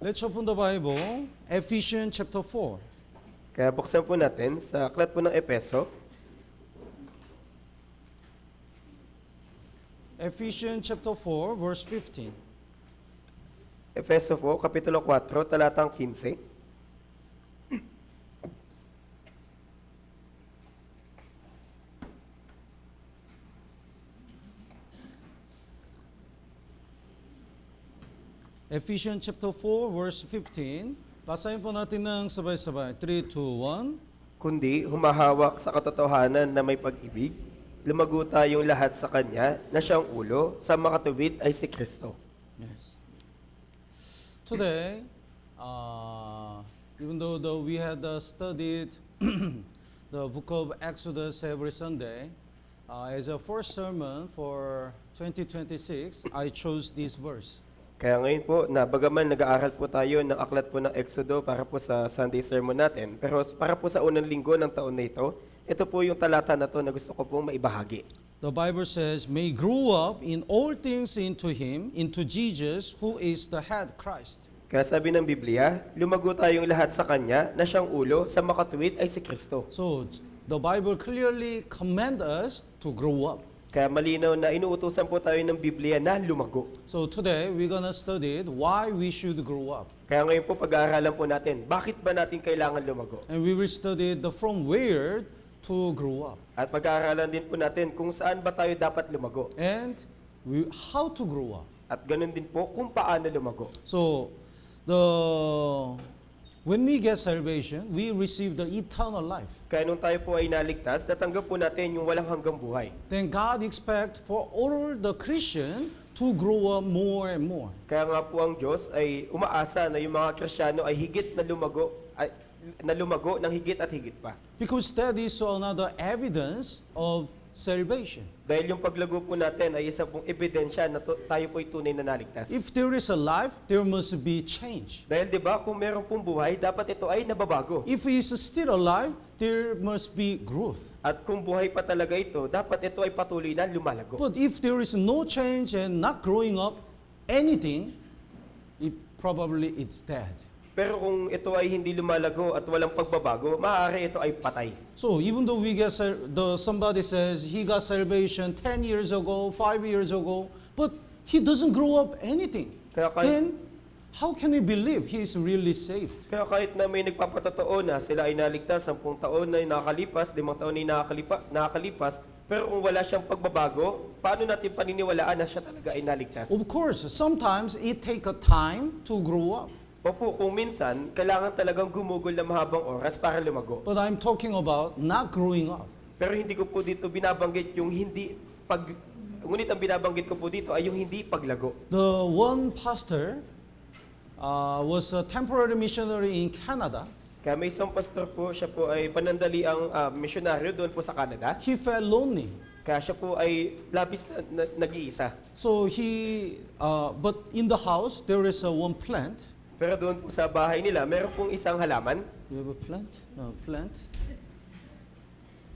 Let's open the Bible, Ephesians chapter 4. Kaya buksan po natin sa aklat po ng Epeso, Ephesians chapter 4, verse 15. Epeso po, Kapitulo 4, talatang 15. Ephesians chapter 4, verse 15. Basahin po natin ng sabay-sabay. 3, 2, 1. Kundi humahawak sa katotohanan na may pag-ibig, lumago tayong lahat sa Kanya na siyang ulo, sa makatuwid ay si Kristo. Yes. Today, even though we had studied the book of Exodus every Sunday, as a first sermon for 2026, I chose this verse. Kaya ngayon po, na bagaman nag-aaral po tayo ng aklat po ng Exodo para po sa Sunday sermon natin, pero para po sa unang linggo ng taon na ito po yung talata na to na gusto ko pong maibahagi. The Bible says, may grow up in all things into Him, into Jesus, who is the head, Christ. Kaya sabi ng Biblia, lumago tayong lahat sa Kanya na siyang ulo, sa makatuwid ay si Kristo. So, the Bible clearly commands us to grow up. Kaya malinaw na inuutusan po tayo ng Biblia na lumago. So today, we're gonna study why we should grow up. Kaya ngayon po pag-aaralan po natin, bakit ba natin kailangan lumago? And we will study the from where to grow up. At pag-aaralan din po natin kung saan ba tayo dapat lumago. And how to grow up. At ganun din po kung paano lumago. So, when we get salvation, we receive the eternal life. Kaya nung tayo po ay naligtas, natanggap po natin yung walang hanggang buhay. Then God expects for all the Christian to grow up more and more. Kaya nga po ang Diyos ay umaasa na yung mga Kristiyano ay higit na lumago ng higit at higit pa. Because that is another evidence of salvation. Dahil yung paglago po natin ay isa pong ebidensya na tayo po ay tunay na naligtas. If there is a life, there must be change. Dahil 'di ba, kung meron pong buhay, dapat ito ay nababago. If he is still alive, there must be growth. At kung buhay pa talaga ito, dapat ito ay patuloy na lumalago. But if there is no change and not growing up anything, probably it's dead. Pero kung ito ay hindi lumalago at walang pagbabago, maaari ito ay patay. So even though somebody says he got salvation 10 years ago, 5 years ago, but he doesn't grow up anything, then how can we believe he is really saved? Kaya kahit na may nagpapatotoo na sila ay naligtas, 10 taon na nakakalipas, 5 taon na nakakalipas, pero kung wala siyang pagbabago, paano natin paniniwalaan na siya talaga ay naligtas? Of course, sometimes it take a time to grow up. Opo, kung minsan, kailangan talagang gumugol na mahabang oras para lumago. But I'm talking about not growing up. Pero hindi ko po dito binabanggit yung ngunit ang binabanggit ko po dito ay yung hindi paglago. The one pastor was a temporary missionary in Canada. Kaya may isang pastor po, siya po ay panandaliang misyonaryo doon po sa Canada. He felt lonely. Kaya siya po ay labis na nag-iisa. So but in the house, there is one plant. Pero doon po sa bahay nila, meron pong isang halaman. You have a plant? No, plant.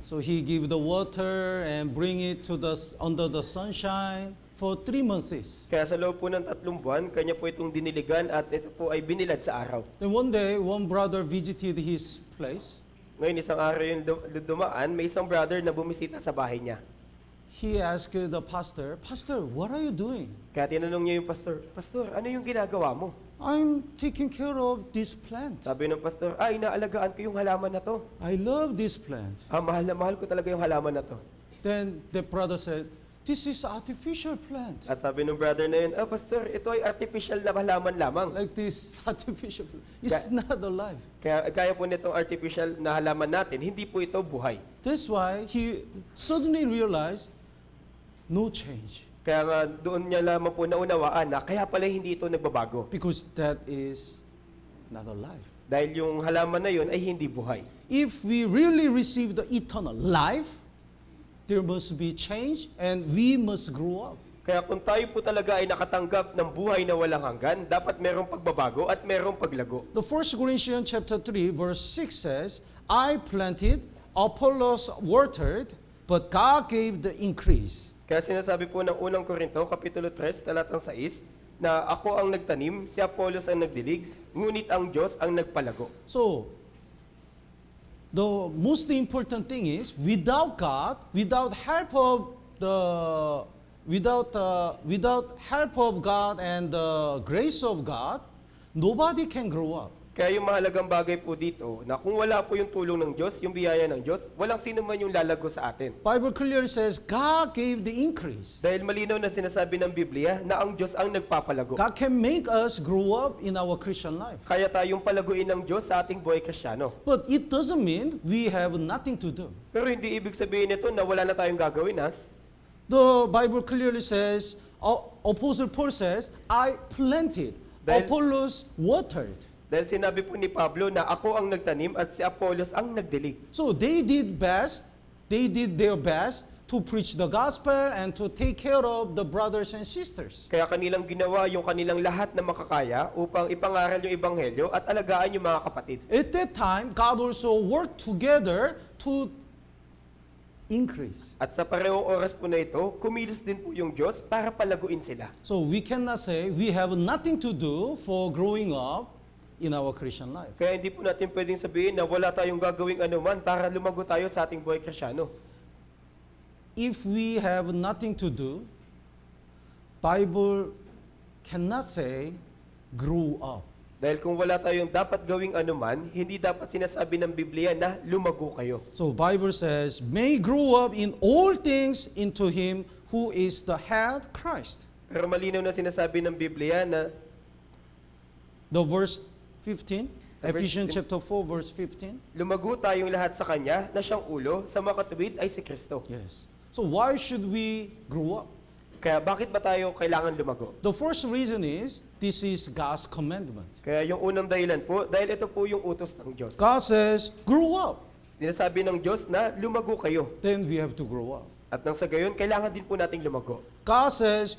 So he give the water and bring it to under the sunshine for 3 months. Kaya sa loob po ng 3 buwan, kanya po itong diniligan at ito po ay binilad sa araw. Then one day, one brother visited his place. Ngayon, isang araw yung dumaan, may isang brother na bumisita sa bahay niya. He asked the pastor, "Pastor, what are you doing?" Kaya tinanong niya yung pastor, "Pastor, ano yung ginagawa mo?" "I'm taking care of this plant. Sabi ng pastor, inaalagaan ko yung halaman na to. I love this plant." Mahal na mahal ko talaga yung halaman na to. Then the brother said, "This is artificial plant." At sabi ng brother na yun, pastor, ito ay artificial na halaman lamang. Like this artificial plant. It's not alive. Kaya po nitong artificial na halaman natin, hindi po ito buhay. That's why he suddenly realized, no change. Kaya nga doon niya lamang po naunawaan na kaya pala hindi ito nagbabago. Because that is not alive. Dahil yung halaman na yun ay hindi buhay. If we really receive the eternal life, there must be change and we must grow up. Kaya kung tayo po talaga ay nakatanggap ng buhay na walang hanggan, dapat merong pagbabago at merong paglago. The 1 Corinthians chapter 3 verse 6 says, I planted, Apollos watered, but God gave the increase. Kaya sinasabi po ng unang Korinto, Kapitulo 3, talatang 6, na ako ang nagtanim, si Apollos ang nagdilig, ngunit ang Diyos ang nagpalago. So, the most important thing is without God, without help of God and the grace of God, nobody can grow up. Kaya yung mahalagang bagay po dito, na kung wala po yung tulong ng Diyos, yung biyaya ng Diyos, walang sino man yung lalago sa atin. Bible clearly says God gave the increase. Dahil malinaw na sinasabi ng Biblia na ang Diyos ang nagpapalago. God can make us grow up in our Christian life. Kaya tayong palaguin ng Diyos sa ating buhay Kristiyano. But it doesn't mean we have nothing to do. Pero hindi ibig sabihin nito na wala na tayong gagawin, ha? The Bible clearly says, Apostle Paul says, I planted, Dahil- Apollos watered. Dahil sinabi po ni Pablo na ako ang nagtanim at si Apollos ang nagdilig. So they did their best to preach the gospel and to take care of the brothers and sisters. Kaya kanilang ginawa yung kanilang lahat na makakaya upang ipangaral yung ebanghelyo at alagaan yung mga kapatid. At that time, God also worked together to increase. At sa parehong oras po na ito, kumilos din po yung Diyos para palaguin sila. So we cannot say we have nothing to do for growing up in our Christian life. Kaya hindi po natin pwedeng sabihin na wala tayong gagawing anuman para lumago tayo sa ating buhay Kristiyano. If we have nothing to do, Bible cannot say grow up. Dahil kung wala tayong dapat gawing anuman, hindi dapat sinasabi ng Biblia na lumago kayo. So Bible says, may grow up in all things into him who is the head, Christ. Pero malinaw na sinasabi ng Biblia na The verse 15, Verse Ephesians 15. chapter 4, verse 15. lumago tayong lahat sa Kanya na siyang ulo, sa makatuwid ay si Kristo. Yes. So why should we grow up? Kaya bakit ba tayo kailangan lumago? The first reason is, this is God's commandment. Kaya yung unang dahilan po, dahil ito po yung utos ng Diyos. God says, grow up. Sinasabi ng Diyos na lumago kayo. Then we have to grow up. At nang sa gayon, kailangan din po nating lumago. God says,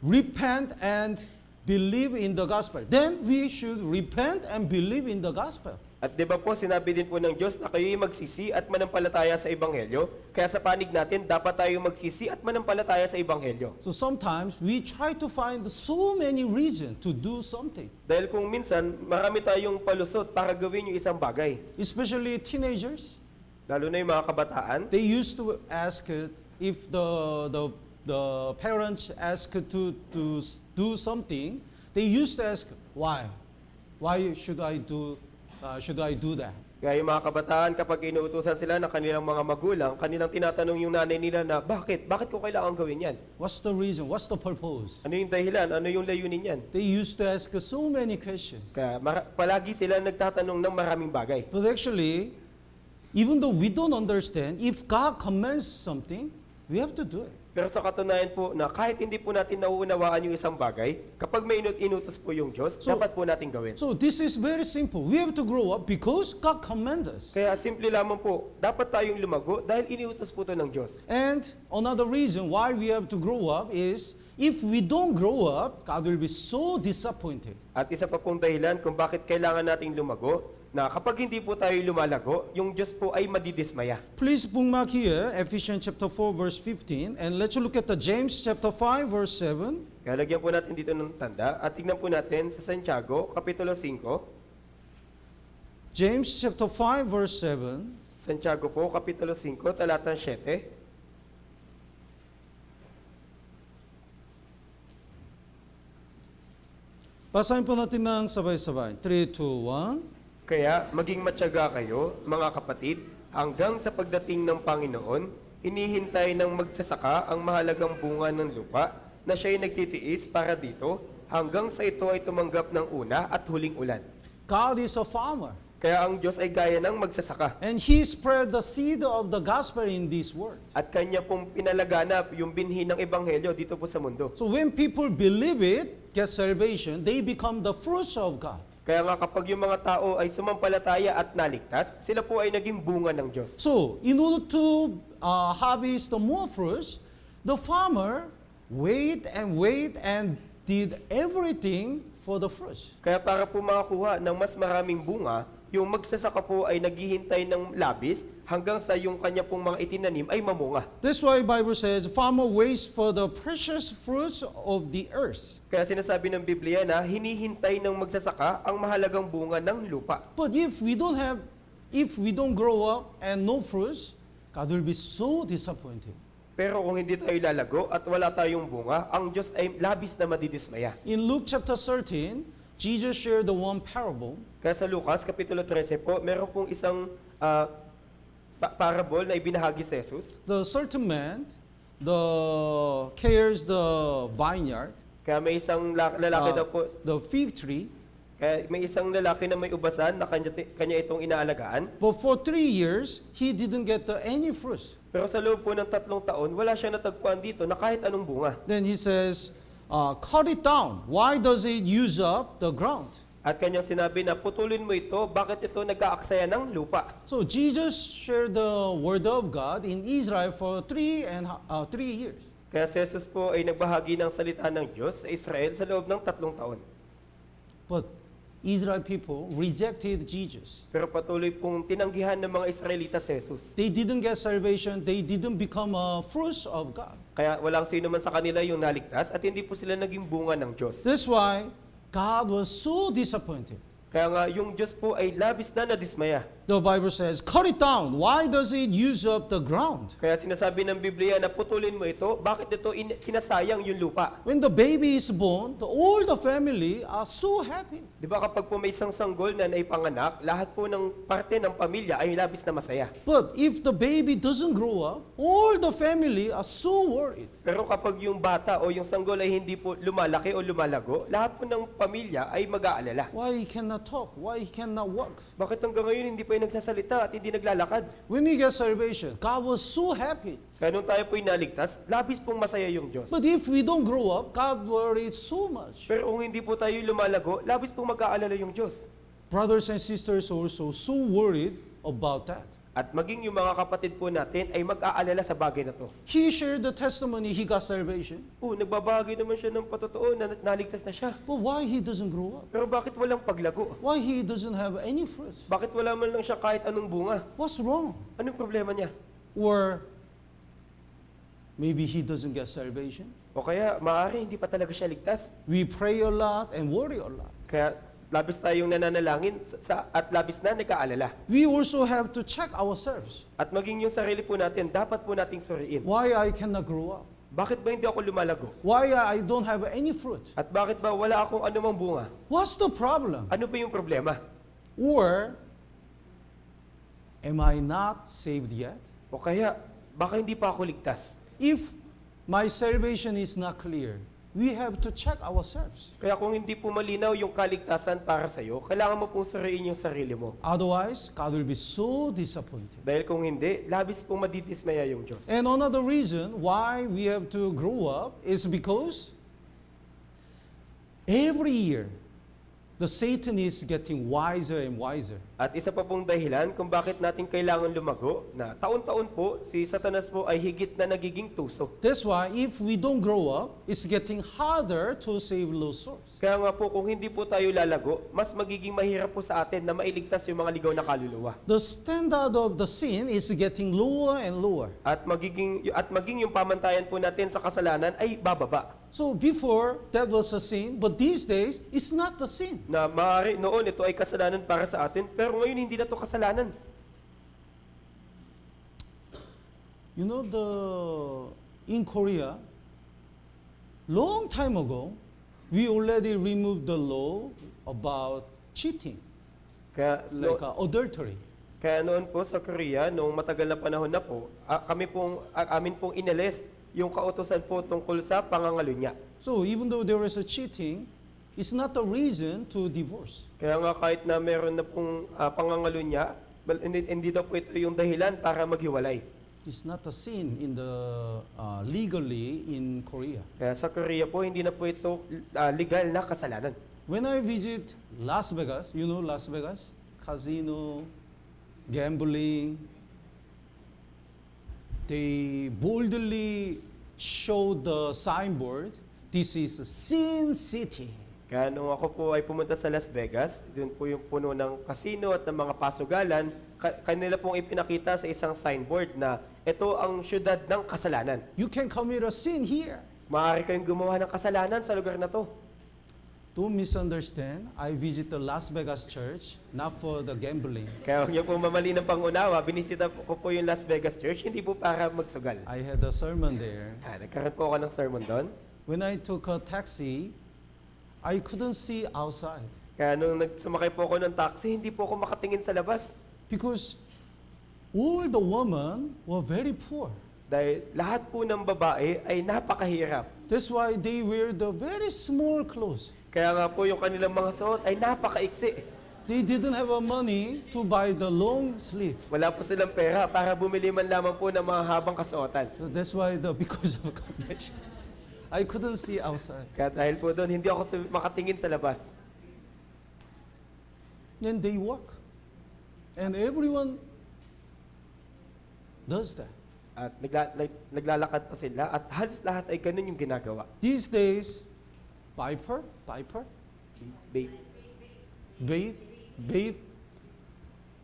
repent and believe in the gospel. Then we should repent and believe in the gospel. At di ba po, sinabi din po ng Diyos na kayo'y magsisi at manampalataya sa Ebanghelyo. Kaya sa panig natin, dapat tayo magsisi at manampalataya sa Ebanghelyo. So sometimes we try to find so many reasons to do something. Dahil kung minsan, marami tayong palusot para gawin yung isang bagay. Especially teenagers. Lalo na yung mga kabataan. They used to ask it if the parents ask to do something, they used to ask, why? Why should I do that? Kaya yung mga kabataan, kapag inuutusan sila ng kanilang mga magulang, kanilang tinatanong yung nanay nila na, bakit? Bakit ko kailangan gawin yan? What's the reason? What's the purpose? Ano yung dahilan? Ano yung layunin yan? They used to ask so many questions. Kaya palagi sila nagtatanong ng maraming bagay. But actually, even though we don't understand, if God commands something, we have to do it. Pero sa katunayan po na kahit hindi po natin nauunawaan yung isang bagay, kapag may inutos po yung Diyos, So- dapat po natin gawin. So this is very simple. We have to grow up because God commands us. Kaya simple lamang po, dapat tayong lumago dahil iniutos po to ng Diyos. And another reason why we have to grow up is if we don't grow up, God will be so disappointed. At isa pa pong dahilan kung bakit kailangan nating lumago, na kapag hindi po tayo lumalago, yung Diyos po ay madidismaya. Please bookmark here Ephesians chapter 4 verse 15 and let's look at the James chapter 5 verse 7. Kaya lagyan po natin dito ng tanda at tignan po natin sa Santiago, Kapitulo 5. James chapter 5 verse 7. Santiago po, Kapitulo 5, talatang 7. Basahin po natin ng sabay-sabay. 3, 2, 1. Kaya maging matyaga kayo, mga kapatid, hanggang sa pagdating ng Panginoon, hinihintay ng magsasaka ang mahalagang bunga ng lupa na siya'y nagtitiis para dito hanggang sa ito ay tumanggap ng una at huling ulan. God is a farmer Kaya ang Diyos ay gaya ng magsasaka and He spread the seed of the gospel in this world. at Kanya pong pinalaganap yung binhi ng Ebanghelyo dito po sa mundo. So when people believe it, get salvation, they become the fruits of God. Kaya nga kapag yung mga tao ay sumampalataya at naligtas, sila po ay naging bunga ng Diyos. So in order to harvest the more fruits, the farmer wait and did everything for the fruits. Kaya para po makakuha ng mas maraming bunga, yung magsasaka po ay naghihintay ng labis hanggang sa yung kanya pong mga itinanim ay mamunga. That's why Bible says, farmer waits for the precious fruits of the earth. Kaya sinasabi ng Biblia na hinihintay ng magsasaka ang mahalagang bunga ng lupa. But if we don't grow up and no fruits, God will be so disappointed. Pero kung hindi tayo lalago at wala tayong bunga, ang Diyos ay labis na madidismaya. In Luke chapter 13, Jesus shared the one parable. Kaya sa Lucas, Kapitulo 13 po, meron pong isang parable na ibinahagi sa Jesus. The certain man, cares the vineyard, Kaya may isang lalaki daw po, the fig tree, kaya may isang lalaki na may ubasan na kanya itong inaalagaan. but for 3 years, he didn't get any fruits. Pero sa loob po ng 3 taon, wala siya natagpuan dito na kahit anong bunga. Then he says, cut it down. Why does it use up the ground? At kanyang sinabi na putulin mo ito, bakit ito nag-aaksaya ng lupa? So Jesus shared the word of God in Israel for 3 years. Kaya si Jesus po ay nagbahagi ng salita ng Diyos sa Israel sa loob ng 3 taon. But Israel people rejected Jesus. Pero patuloy pong tinanggihan ng mga Israelita si Jesus. They didn't get salvation. They didn't become fruits of God. Kaya walang sino man sa kanila yung naligtas at hindi po sila naging bunga ng Diyos. That's why God was so disappointed. Kaya nga yung Diyos po ay labis na nadismaya. The Bible says, cut it down. Why does it use up the ground? Kaya sinasabi ng Biblia na putulin mo ito, bakit ito sinasayang yung lupa? When the baby is born, all the family are so happy. Di ba kapag po may isang sanggol na naipanganak, lahat po ng parte ng pamilya ay labis na masaya. But if the baby doesn't grow up, all the family are so worried. Pero kapag yung bata o yung sanggol ay hindi po lumalaki o lumalago, lahat po ng pamilya ay mag-aalala. Why he cannot talk? Why he cannot walk? Bakit hanggang ngayon hindi pa yung nagsasalita at hindi naglalakad? When he gets salvation, God was so happy. Kaya nung tayo po inaligtas, labis pong masaya yung Diyos. But if we don't grow up, God worries so much. Pero kung hindi po tayo lumalago, labis pong mag-aalala yung Diyos. Brothers and sisters also so worried about that. At maging yung mga kapatid po natin ay mag-aalala sa bagay na to. He shared the testimony, he got salvation. Nagbabahagi naman siya ng patotoo na naligtas na siya. But why he doesn't grow up? Pero bakit walang paglago? Why he doesn't have any fruits? Bakit wala man lang siya kahit anong bunga? What's wrong? Anong problema niya? Or maybe he doesn't get salvation. O kaya, maaari hindi pa talaga siya ligtas. We pray a lot and worry a lot. Kaya, labis tayong nananalangin at labis na nag-aalala. We also have to check ourselves. At maging yung sarili po natin, dapat po nating suriin. Why I cannot grow up? Bakit ba hindi ako lumalago? Why I don't have any fruit? At bakit ba wala akong anumang bunga? What's the problem? Ano ba yung problema? Or am I not saved yet? O kaya, baka hindi pa ako ligtas. If my salvation is not clear, we have to check ourselves. Kaya kung hindi po malinaw yung kaligtasan para sa'yo, kailangan mo pong suriin yung sarili mo. Otherwise, God will be so disappointed. Dahil kung hindi, labis pong madidismaya yung Diyos. And another reason why we have to grow up is because every year, the Satan is getting wiser and wiser. At isa pa pong dahilan kung bakit natin kailangan lumago, na taon-taon po, si Satanas po ay higit na nagiging tuso. That's why if we don't grow up, it's getting harder to save lost souls. Kaya nga po, kung hindi po tayo lalago, mas magiging mahirap po sa atin na mailigtas yung mga ligaw na kaluluwa. The standard of the sin is getting lower and lower. At maging yung pamantayan po natin sa kasalanan ay bababa. So before, that was a sin, but these days, it's not a sin. Na maaari noon ito ay kasalanan para sa atin, pero ngayon hindi na ito kasalanan. You know, in Korea, long time ago, we already removed the law about cheating, Kaya, like adultery. kaya noon po sa Korea, noong matagal na panahon na po, amin pong inalis yung kautosan po tungkol sa pangangalunya. So even though there is a cheating, it's not a reason to divorce. Kaya nga kahit na meron na pong pangangalunya, hindi daw po ito yung dahilan para maghiwalay. It's not a sin in the legally in Korea. Kaya sa Korea po, hindi na po ito legal na kasalanan. When I visit Las Vegas, you know Las Vegas? Casino, gambling, they boldly show the signboard, this is Sin City. Kaya nung ako po ay pumunta sa Las Vegas, doon po yung puno ng casino at ng mga pasugalan, kanila pong ipinakita sa isang signboard na ito ang syudad ng kasalanan. You can commit a sin here. Maaari kayong gumawa ng kasalanan sa lugar na to. Don't misunderstand. I visit the Las Vegas church not for the gambling. Kaya huwag niyo pong mamali ng pangunawa, binisita ko po yung Las Vegas Church, hindi po para magsugal. I had a sermon there. Nagkaroon po ako ng sermon doon. When I took a taxi, I couldn't see outside Kaya nung sumakay po ako ng taxi, hindi po ako makatingin sa labas. because all the women were very poor. Dahil lahat po ng babae ay napakahirap. That's why they wear the very small clothes. Kaya nga po yung kanilang mga suot ay napakaiksi. They didn't have a money to buy the long sleeve. Wala po silang pera para bumili man lamang po ng mga habang kasuotan. So that's why because of convention, I couldn't see outside. Kaya dahil po doon, hindi ako makatingin sa labas. Then they walk. And everyone does that. At naglalakad pa sila at halos lahat ay ganun yung ginagawa. These days, Viper, Babe. vape.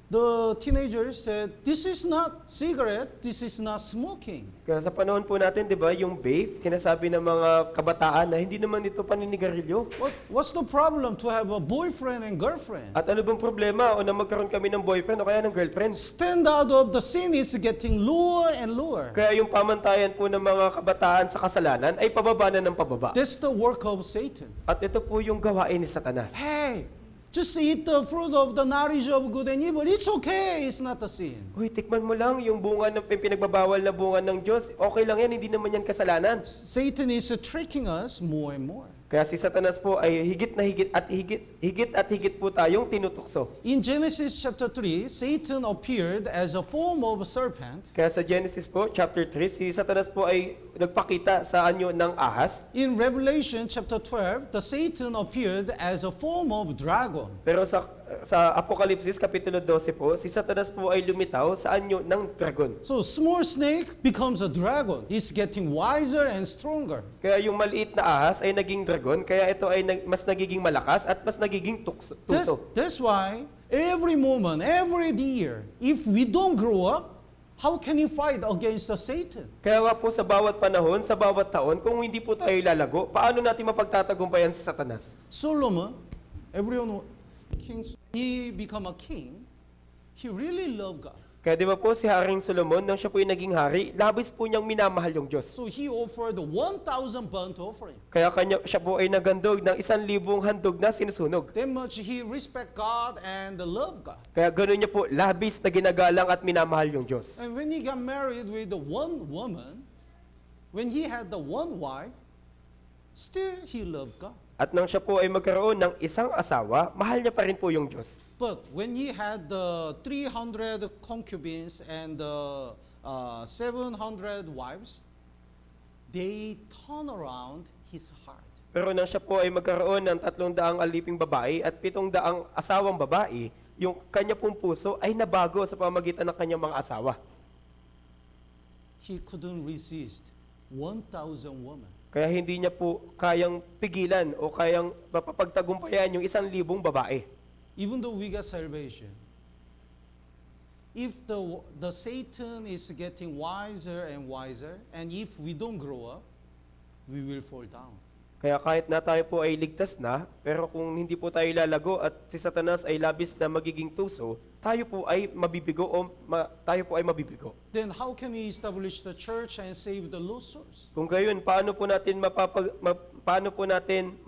The teenagers said, this is not cigarette, this is not smoking. Kaya sa panahon po natin, di ba, yung vape, sinasabi ng mga kabataan na hindi naman ito paninigarilyo. What's the problem to have a boyfriend and girlfriend? At ano bang problema o na magkaroon kami ng boyfriend o kaya ng girlfriend? Standard of the sin is getting lower and lower. Kaya yung pamantayan po ng mga kabataan sa kasalanan ay pababa na ng pababa. That's the work of Satan. At ito po yung gawain ni Satanas. Hey, just eat the fruit of the knowledge of good and evil. It's okay, it's not a sin. Uy, tikman mo lang yung bunga ng pinagbabawal na bunga ng Diyos. Okay lang yan, hindi naman yan kasalanan. Satan is tricking us more and more. Kaya si Satanas po ay higit na higit po tayong tinutukso. In Genesis chapter 3, Satan appeared as a form of a serpent. Kaya sa Genesis po, chapter 3, si Satanas po ay nagpakita sa anyo ng ahas. In Revelation chapter 12, the Satan appeared as a form of dragon. Pero sa Apokalipsis, kapitulo 12 po, si Satanas po ay lumitaw sa anyo ng dragon. So small snake becomes a dragon. He's getting wiser and stronger. Kaya yung maliit na ahas ay naging dragon, kaya ito ay mas nagiging malakas at mas nagiging tuso. That's why every moment, every year, if we don't grow up, how can you fight against the Satan? Kaya nga po sa bawat panahon, sa bawat taon, kung hindi po tayo lalago, paano natin mapagtatagumpayan si Satanas? Solomon, everyone, he become a king, he really loved God. Kaya di ba po si Haring Solomon, nang siya po yung naging hari, labis po niyang minamahal yung Diyos. So he offered 1,000 burnt offering. Kaya siya po ay nagandog ng 1,000 handog na sinusunog. That much he respect God and love God. Kaya gano'n niya po labis na ginagalang at minamahal yung Diyos. And when he got married with the one woman, when he had the one wife, still he loved God. At nang siya po ay magkaroon ng isang asawa, mahal niya pa rin po yung Diyos. But when he had the 300 concubines and 700 wives, they turn around his heart. Pero nang siya po ay magkaroon ng 300 aliping babae at 700 asawang babae, yung kanya pong puso ay nabago sa pamagitan ng kanyang mga asawa. He couldn't resist 1,000 women. Kaya hindi niya po kayang pigilan o kayang mapapagtagumpayan yung 1,000 babae. Even though we got salvation, if the Satan is getting wiser and wiser, and if we don't grow up, we will fall down. Kaya kahit na tayo po ay ligtas na, pero kung hindi po tayo lalago at si Satanas ay labis na magiging tuso, tayo po ay mabibigo tayo po ay mabibigo. Then how can we establish the church and save the lost souls? Kung gayon, paano po natin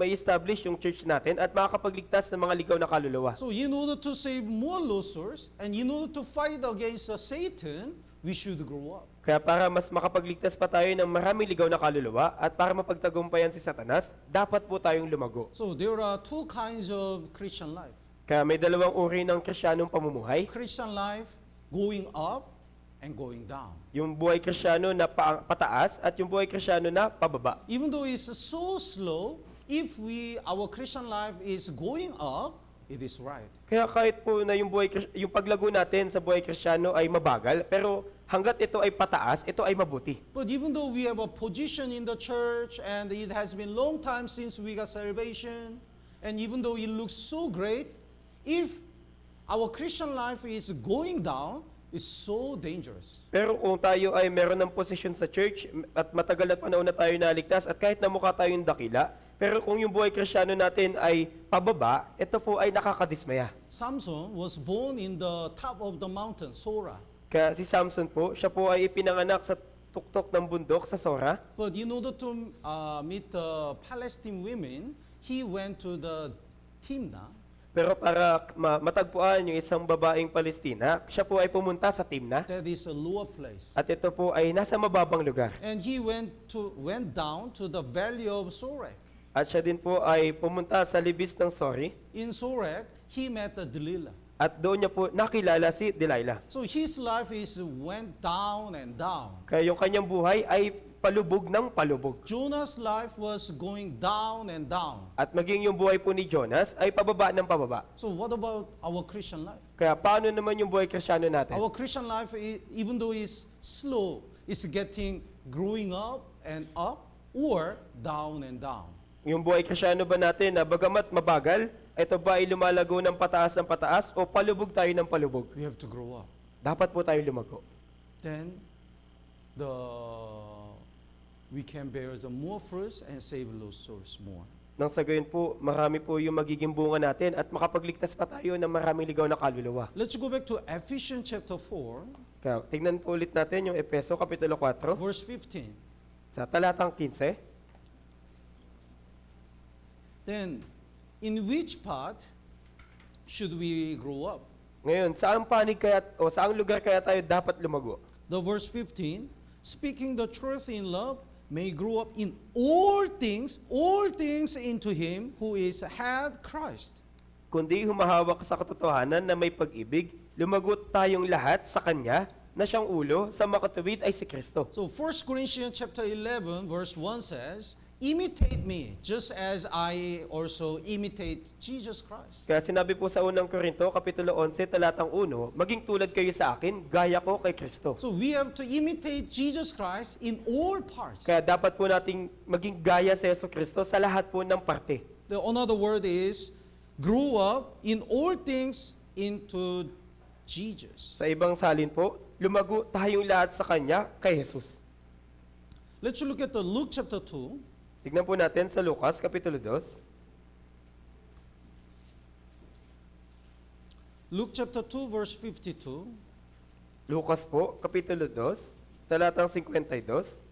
mai-establish yung church natin at makakapagligtas ng mga ligaw na kaluluwa? So in order to save more lost souls, and in order to fight against Satan, we should grow up. Kaya para mas makapagligtas pa tayo ng maraming ligaw na kaluluwa at para mapagtagumpayan si Satanas, dapat po tayong lumago. So there are two kinds of Christian life. Kaya may dalawang uri ng Kristiyanong pamumuhay. Christian life going up and going down. Yung buhay Kristiyano na pataas at yung buhay Kristiyano na pababa. Even though it's so slow, if our Christian life is going up, it is right. Kaya kahit po na yung paglago natin sa buhay Kristiyano ay mabagal, pero hanggat ito ay pataas, ito ay mabuti. But even though we have a position in the church and it has been long time since we got salvation, And even though it looks so great, if our Christian life is going down, it's so dangerous. Pero kung tayo ay meron ng posisyon sa church at matagal na panahon na tayo naligtas at kahit na mukha tayong dakila, pero kung yung buhay Kristiyano natin ay pababa, ito po ay nakakadismaya. Samson was born in the top of the mountain, Sora. Kaya si Samson po, siya po ay ipinanganak sa tuktok ng bundok sa Sora. But in order to meet the Palestine women, he went to the Timnah. Pero para matagpuan yung isang babaeng Palestina, siya po ay pumunta sa Timna. That is a lower place. At ito po ay nasa mababang lugar. And he went down to the valley of Sorek. At siya din po ay pumunta sa libis ng Sori. In Sorek, he met Delilah. At doon niya po nakilala si Delilah. So his life went down and down. Kaya yung kanyang buhay ay palubog ng palubog. Jonah's life was going down and down. At maging yung buhay po ni Jonas ay pababa ng pababa. So what about our Christian life? Kaya paano naman yung buhay Kristiyano natin? Our Christian life, even though it's slow, is growing up and up or down and down. Yung buhay Kristiyano ba natin na bagamat mabagal, ito ba ay lumalago ng pataas o palubog tayo ng palubog? We have to grow up. Dapat po tayo lumago. Then we can bear the more fruits and save those souls more. Nang sa gayon po, marami po yung magiging bunga natin at makapagligtas pa tayo ng maraming ligaw na kaluluwa. Let's go back to Ephesians chapter 4, Kaya tingnan po ulit natin yung Efeso Kapitulo 4 verse 15. sa talatang 15. Then, in which part should we grow up? Ngayon, saang panig kaya o saang lugar kaya tayo dapat lumago? The verse 15, speaking the truth in love, may grow up in all things into him who is head, Christ. Kundi humahawak sa katotohanan na may pag-ibig, lumagot tayong lahat sa Kanya na siyang ulo, sa makatuwid ay si Kristo. So 1 Corinthians chapter 11 verse 1 says, imitate me just as I also imitate Jesus Christ. Kaya sinabi po sa unang Korinto, Kapitulo 11, talatang 1, maging tulad kayo sa akin, gaya ko kay Kristo. So we have to imitate Jesus Christ in all parts. Kaya dapat po nating maging gaya sa Yesu Kristo sa lahat po ng parte. Another word is, grow up in all things into Jesus. Sa ibang salin po, lumago tayong lahat sa Kanya kay Jesus. Let's look at the Luke chapter 2. Tignan po natin sa Lucas, Kapitulo 2. Luke chapter 2 verse 52. Lucas po, Kapitulo 2, talatang 52.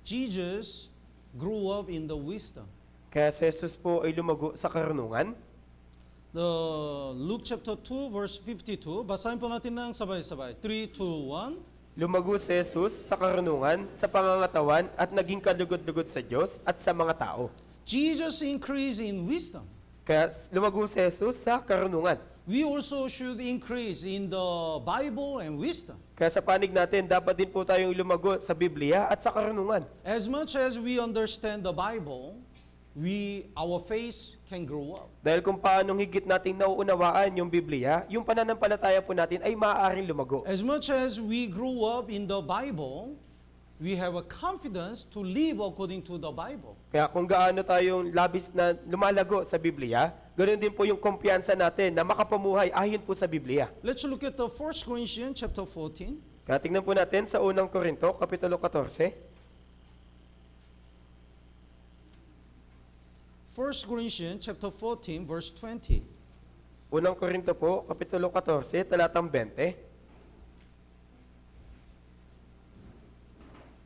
Jesus grew up in the wisdom. Kaya si Jesus po ay lumago sa karunungan. The Luke chapter 2 verse 52. Basahin po natin ng sabay-sabay. 3, 2, 1. Lumago si Jesus sa karunungan, sa pangangatawan at naging kalugod-lugod sa Diyos at sa mga tao. Jesus increased in wisdom. Kaya lumago si Jesus sa karunungan. We also should increase in the Bible and wisdom. Kaya sa panig natin, dapat din po tayong lumago sa Biblia at sa karunungan. As much as we understand the Bible, our faith can grow up. Dahil kung paanong higit nating nauunawaan yung Biblia, yung pananampalataya po natin ay maaaring lumago. As much as we grow up in the Bible, we have a confidence to live according to the Bible. Kaya kung gaano tayong labis na lumalago sa Biblia, ganoon din po yung kumpiyansa natin na makapamuhay ayon po sa Biblia. Let's look at the 1 Corinthians chapter 14. Kaya tingnan po natin sa unang Korinto, Kapitulo 14. 1 Corinthians chapter 14 verse 20. Unang Korinto po, Kapitulo 14, talatang 20.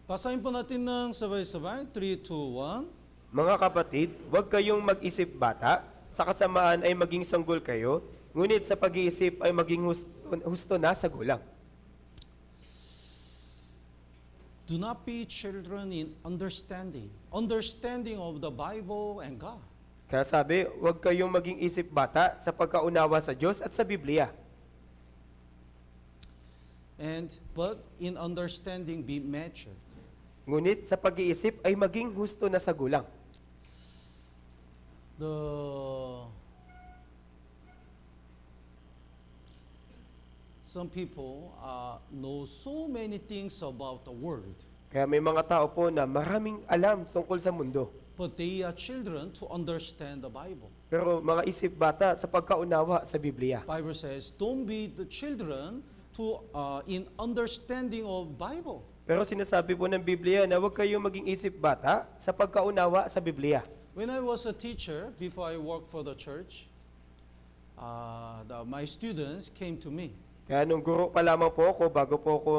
Basahin po natin ng sabay-sabay. 3, 2, 1. Mga kapatid, huwag kayong mag-isip bata, sa kasamaan ay maging sanggol kayo, ngunit sa pag-iisip ay maging husto na sa gulang. Do not be children in understanding of the Bible and God. Kaya sabi, huwag kayong maging isip bata sa pagkaunawa sa Diyos at sa Biblia. But in understanding be matured. Ngunit sa pag-iisip ay maging husto na sa gulang. some people know so many things about the world, Kaya may mga tao po na maraming alam tungkol sa mundo. but they are children to understand the Bible. Pero mga isip bata sa pagkaunawa sa Biblia. Bible says, don't be the children to in understanding of Bible. Pero sinasabi po ng Biblia na huwag kayong maging isip bata sa pagkaunawa sa Biblia. When I was a teacher, before I worked for the church, my students came to me. Kaya nung guro pa lamang po ako, bago po ako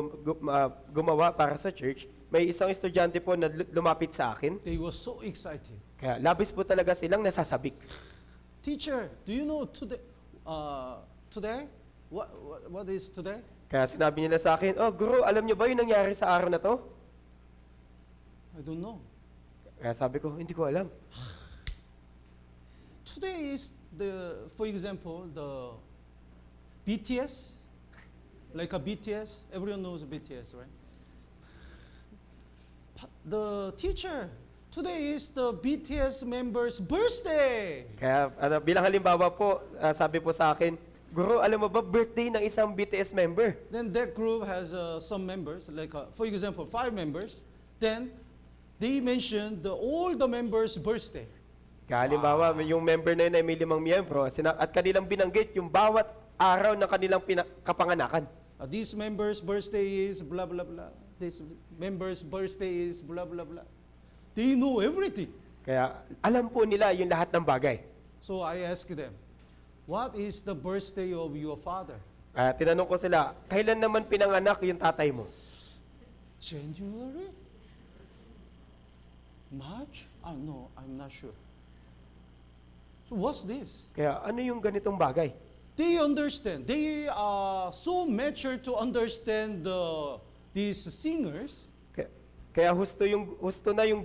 gumawa para sa church, may isang estudyante po na lumapit sa akin. They were so excited. Kaya labis po talaga silang nasasabik. Teacher, do you know today? Today? What is today? Kaya sinabi nila sa akin, oh guro, alam niyo ba yung nangyari sa araw na to? I don't know. Kaya sabi ko, hindi ko alam. Today is for example, the BTS, like a BTS. Everyone knows BTS, right? The teacher, today is the BTS member's birthday. Kaya bilang halimbawa po, sabi po sa akin, guro, alam mo ba birthday ng isang BTS member? Then that group has some members, like for example, 5 members. Then they mentioned all the members' birthday. Kaya halimbawa, yung member na yun ay may 5 miyembro at kanilang binanggit yung bawat araw ng kanilang kapanganakan. This member's birthday is blah blah blah. This member's birthday is blah blah blah. They know everything. Kaya alam po nila yung lahat ng bagay. So I asked them, what is the birthday of your father? Tinanong ko sila, kailan naman pinanganak yung tatay mo? January? March? No, I'm not sure. So what's this? Kaya ano yung ganitong bagay? They understand. They are so mature to understand these singers. Kaya husto na yung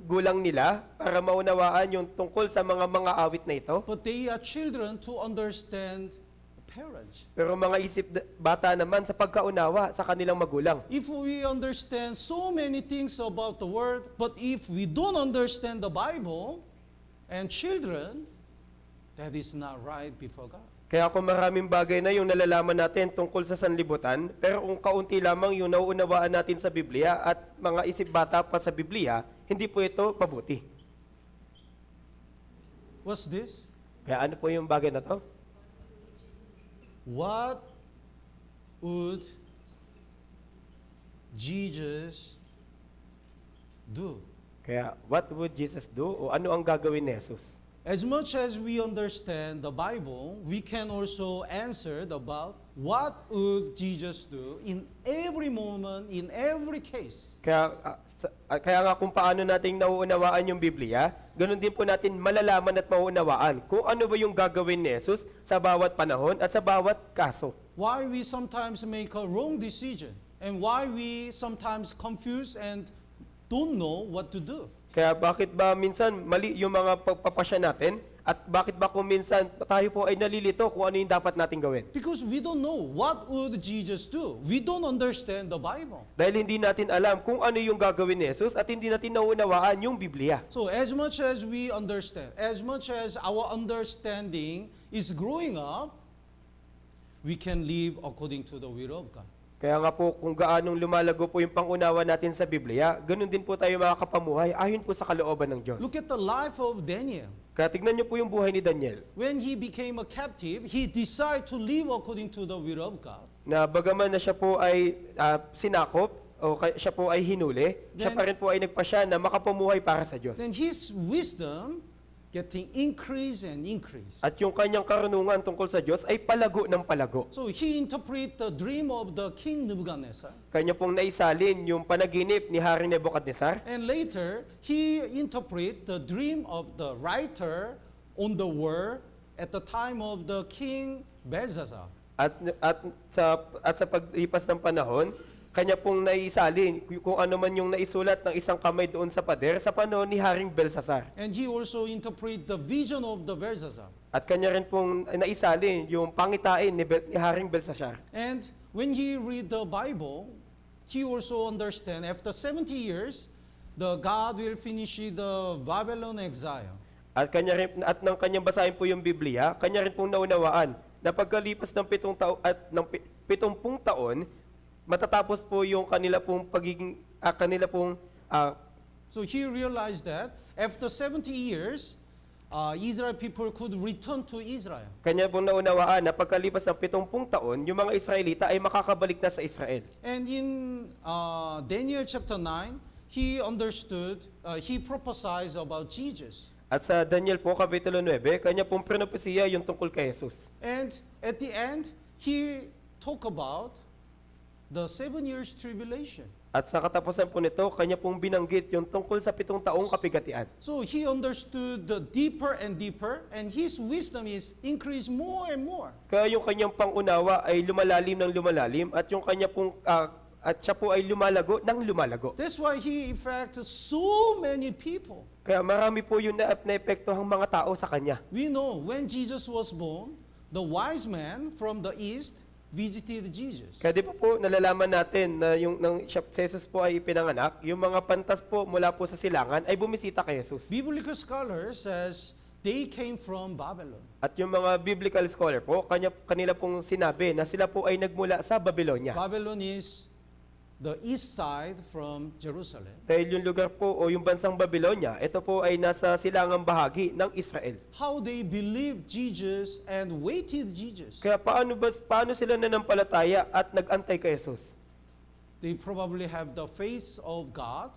gulang nila para maunawaan yung tungkol sa mga awit na ito. But they are children to understand parents. Pero mga isip bata naman sa pagkaunawa sa kanilang magulang. If we understand so many things about the world, but if we don't understand the Bible and children, that is not right before God. Kaya kung maraming bagay na yung nalalaman natin tungkol sa sanlibutan, pero kung kaunti lamang yung nauunawaan natin sa Biblia at mga isip bata pa sa Biblia, hindi po ito mabuti. What's this? Kaya ano po yung bagay na to? What would Jesus do? Kaya what would Jesus do? O ano ang gagawin ni Jesus? As much as we understand the Bible, we can also answer about what would Jesus do in every moment, in every case. Kaya nga kung paano nating nauunawaan yung Biblia, ganun din po natin malalaman at mauunawaan kung ano ba yung gagawin ni Jesus sa bawat panahon at sa bawat kaso. Why we sometimes make a wrong decision and why we sometimes confuse and don't know what to do. Kaya bakit ba minsan mali yung mga pagpapasya natin at bakit ba kung minsan tayo po ay nalilito kung ano yung dapat nating gawin? Because we don't know what would Jesus do. We don't understand the Bible. Dahil hindi natin alam kung ano yung gagawin ni Jesus at hindi natin nauunawaan yung Biblia. So as much as we understand, as much as our understanding is growing up, we can live according to the will of God. Kaya nga po kung gaanong lumalago po yung pangunawa natin sa Biblia, ganun din po tayo makakapamuhay ayon po sa kalooban ng Diyos. Look at the life of Daniel. Kaya tignan niyo po yung buhay ni Daniel. When he became a captive, he decided to live according to the will of God. Na bagaman na siya po ay sinakop o siya po ay hinuli, siya Then- pa rin po ay nagpasya na makapamuhay para sa Diyos. Then his wisdom getting increase and increase. At yung kanyang karunungan tungkol sa Diyos ay palago ng palago. So he interpret the dream of the king Nebuchadnezzar. Kanya pong naisalin yung panaginip ni Haring Nebuchadnezzar. And later, he interpret the dream of the writer on the word at the time of the king Belshazzar. At sa paglipas ng panahon, kanya pong naisalin kung ano man yung naisulat ng isang kamay doon sa pader sa panahon ni Haring Belshazzar. And he also interpret the vision of the Belshazzar. At kanya rin pong naisalin yung pangitain ni Haring Belshazzar. And when he read the Bible, he also understand after 70 years, the God will finish the Babylon exile. At nang kanyang basahin po yung Biblia, kanya rin pong naunawaan na pagkalipas ng 70 taon, matatapos po yung kanila pong pagiging, So he realized that after 70 years, Israel people could return to Israel. kanya pong naunawaan na pagkalipas ng 70 taon, yung mga Israelita ay makakabalik na sa Israel. And in Daniel chapter 9, he understood, he prophesied about Jesus. At sa Daniel po, Kapitulo 9, kanya pong propesiya yung tungkol kay Jesus. And at the end, he talked about the 7 years tribulation. At sa katapusan po nito, kanya pong binanggit yung tungkol sa 7 taong kapigatian. So he understood the deeper and deeper, and his wisdom is increased more and more. Kaya yung kanyang pangunawa ay lumalalim ng lumalalim at yung kanya pong at siya po ay lumalago ng lumalago. That's why he affected so many people. Kaya marami po yung naepektohang mga tao sa kanya. We know when Jesus was born, the wise man from the east visited Jesus. Kaya di pa po nalalaman natin na yung nang si Jesus po ay ipinanganak, yung mga pantas po mula po sa silangan ay bumisita kay Jesus. Biblical scholars says they came from Babylon. At yung mga biblical scholar po, kanila pong sinabi na sila po ay nagmula sa Babylonia. Babylon is the east side from Jerusalem. Dahil yung lugar po o yung bansang Babylonia, ito po ay nasa silangang bahagi ng Israel. How they believed Jesus and waited Jesus. Kaya paano sila nanampalataya at nag-antay kay Jesus? They probably have the face of God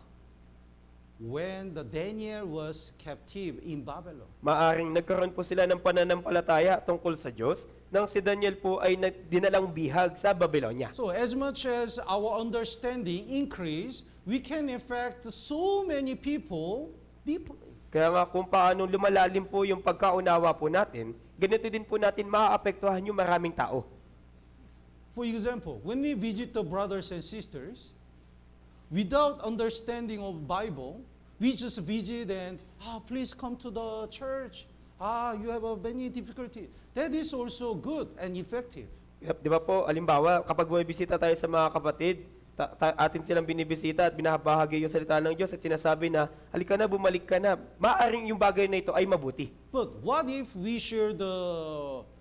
when the Daniel was captive in Babylon. Maaring nagkaroon po sila ng pananampalataya tungkol sa Diyos nang si Daniel po ay dinalang bihag sa Babylonia. So as much as our understanding increase, we can affect so many people deeply. Kaya nga kung paano lumalalim po yung pagkaunawa po natin, ganito din po natin maaapektuhan yung maraming tao. For example, when we visit the brothers and sisters, without understanding of Bible, we just visit and, please come to the church. You have many difficulty. That is also good and effective. Di ba po, alimbawa, kapag bumibisita tayo sa mga kapatid, atin silang binibisita at binahabahagi yung salita ng Diyos at sinasabi na, halika na, bumalik ka na. Maaring yung bagay na ito ay mabuti. But what if we share the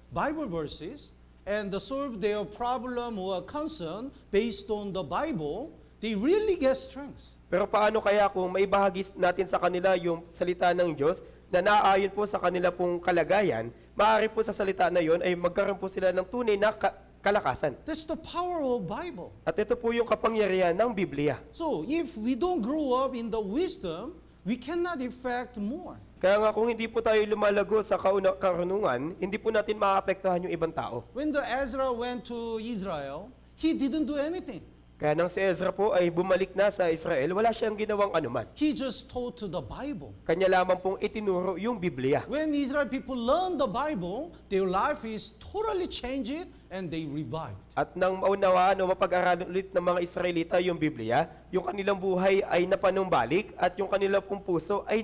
Bible verses and solve their problem or concern based on the Bible, they really get strength. Pero paano kaya kung maibahagi natin sa kanila yung salita ng Diyos na naaayon po sa kanila pong kalagayan, maaari po sa salita na yon ay magkaroon po sila ng tunay na kalakasan. That's the power of Bible. At ito po yung kapangyarihan ng Biblia. So if we don't grow up in the wisdom, we cannot effect more. Kaya nga kung hindi po tayo lumalago sa karunungan, hindi po natin maaapektuhan yung ibang tao. When the Ezra went to Israel, he didn't do anything. Kaya nang si Ezra po ay bumalik na sa Israel, wala siyang ginawang anuman. He just taught to the Bible. Kanya lamang pong itinuro yung Biblia. When Israel people learn the Bible, their life is totally changed and they revived. At nang maunawaan o mapag-aralan ulit ng mga Israelita yung Biblia, yung kanilang buhay ay napanumbalik at yung kanilang pong puso ay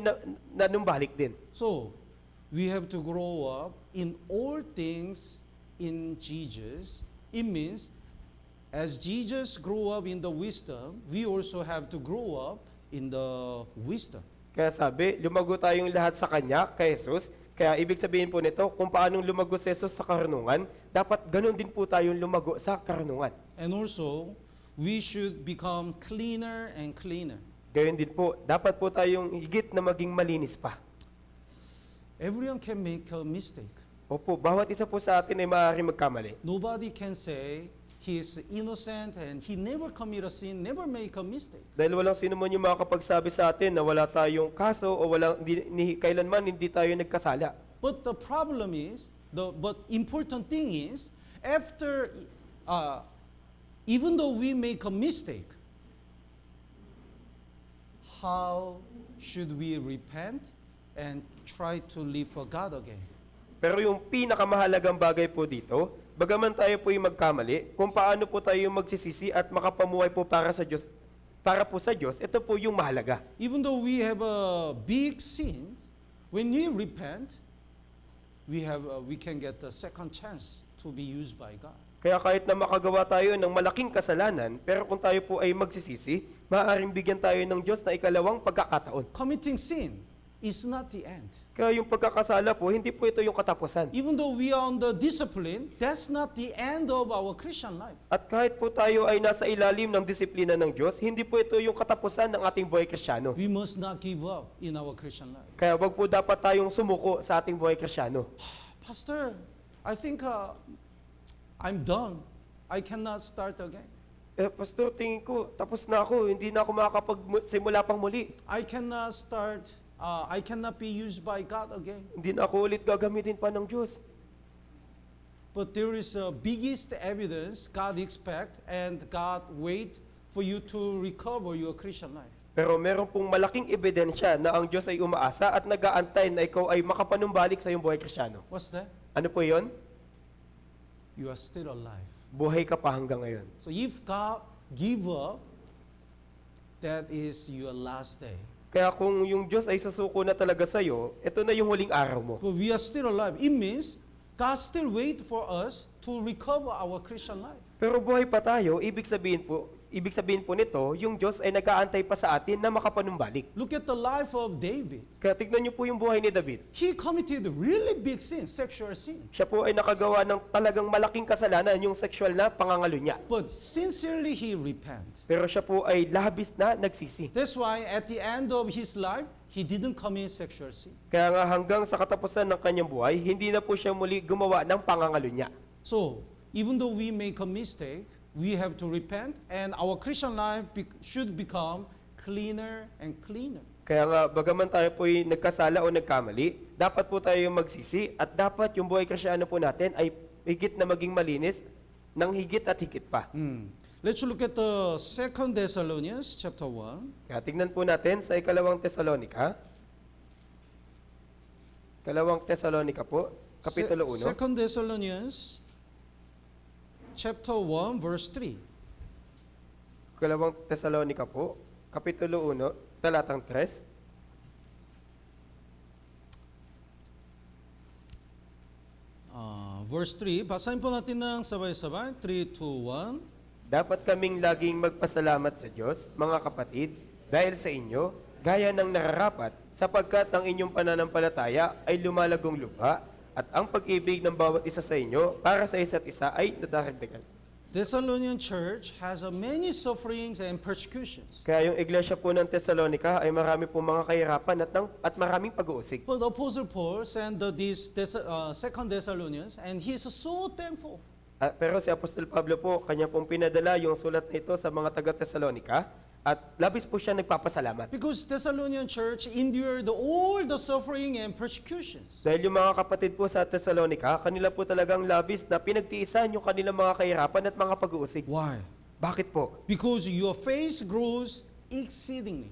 nanumbalik din. So, we have to grow up in all things in Jesus. It means, as Jesus grew up in the wisdom, we also have to grow up in the wisdom. Kaya sabi, lumago tayong lahat sa Kanya, kay Jesus. Kaya ibig sabihin po nito, kung paanong lumago si Jesus sa karunungan, dapat ganun din po tayong lumago sa karunungan. And also, we should become cleaner and cleaner. Gayon din po, dapat po tayong higit na maging malinis pa. Everyone can make a mistake. Opo, bawat isa po sa atin ay maaaring magkamali. Nobody can say he is innocent and he never commit a sin, never make a mistake. Dahil walang sino man yung makakapagsabi sa atin na wala tayong kaso o kailanman hindi tayo nagkasala. But the problem is, but important thing is, after, even though we make a mistake, how should we repent and try to live for God again? Pero yung pinakamahalagang bagay po dito, bagaman tayo po yung magkamali, kung paano po tayo magsisisi at makapamuhay po para po sa Diyos, ito po yung mahalaga. Even though we have a big sin, when we repent, we can get a second chance to be used by God. Kaya kahit na makagawa tayo ng malaking kasalanan, pero kung tayo po ay magsisisi, maaaring bigyan tayo ng Diyos na ikalawang pagkakataon. Committing sin is not the end. Kaya yung pagkakasala po, hindi po ito yung katapusan. Even though we are under discipline, that's not the end of our Christian life. At kahit po tayo ay nasa ilalim ng disiplina ng Diyos, hindi po ito yung katapusan ng ating buhay Kristiyano. We must not give up in our Christian life. Kaya wag po dapat tayong sumuko sa ating buhay Kristiyano. Pastor, I think I'm done. I cannot start again. Pastor, tingin ko, tapos na ako, hindi na ako makakapagsimula pang muli. I cannot start, I cannot be used by God again. Hindi na ako ulit gagamitin pa ng Diyos. But there is a biggest evidence God expect and God wait for you to recover your Christian life. Pero meron pong malaking ebidensya na ang Diyos ay umaasa at nag-aantay na ikaw ay makapanumbalik sa iyong buhay Kristiyano. What's that? Ano po yon? You are still alive. Buhay ka pa hanggang ngayon. So if God give up, that is your last day. Kaya kung yung Diyos ay susuko na talaga sa iyo, ito na yung huling araw mo. But we are still alive. It means God still wait for us to recover our Christian life. Pero buhay pa tayo, ibig sabihin po nito, yung Diyos ay nag-aantay pa sa atin na makapanumbalik. Look at the life of David. Kaya tignan niyo po yung buhay ni David. He committed really big sin, sexual sin. Siya po ay nakagawa ng talagang malaking kasalanan, yung sexual na pangangalo niya. But sincerely he repent. Pero siya po ay labis na nagsisi. That's why at the end of his life, he didn't commit sexual sin. Kaya nga hanggang sa katapusan ng kanyang buhay, hindi na po siya muli gumawa ng pangangalo niya. So, even though we make a mistake, we have to repent and our Christian life should become cleaner and cleaner. Kaya nga, bagaman tayo po ay nagkasala o nagkamali, dapat po tayo magsisi at dapat yung buhay Kristiyano po natin ay higit na maging malinis ng higit at higit pa. Let's look at the 2 Thessalonians chapter 1. Kaya tignan po natin sa ikalawang Tesalonika. Ikalawang Tesalonika po, Kapitulo 1. 2 Thessalonians chapter 1 verse 3. Ikalawang Tesalonika po, Kapitulo 1, talatang 3. Verse 3, basahin po natin ng sabay-sabay. 3, 2, 1. Dapat kaming laging magpasalamat sa Diyos, mga kapatid, dahil sa inyo, gaya ng nararapat, sapagkat ang inyong pananampalataya ay lumalagong lubha, at ang pag-ibig ng bawat isa sa inyo para sa isa't isa ay nadaragdagan. Thessalonian church has many sufferings and persecutions. Kaya yung iglesia po ng Tesalonika ay marami po mga kahirapan at maraming pag-uusig. But the Apostle Paul sent this 2 Thessalonians and he is so thankful. Pero si Apostol Pablo po, kanya pong pinadala yung sulat nito sa mga taga-Tesalonika at labis po siya nagpapasalamat. Because Thessalonian church endured all the suffering and persecutions. Dahil yung mga kapatid po sa Tesalonika, kanila po talagang labis na pinagtiisan yung kanilang mga kahirapan at mga pag-uusig. Why? Bakit po? Because your faith grows exceedingly.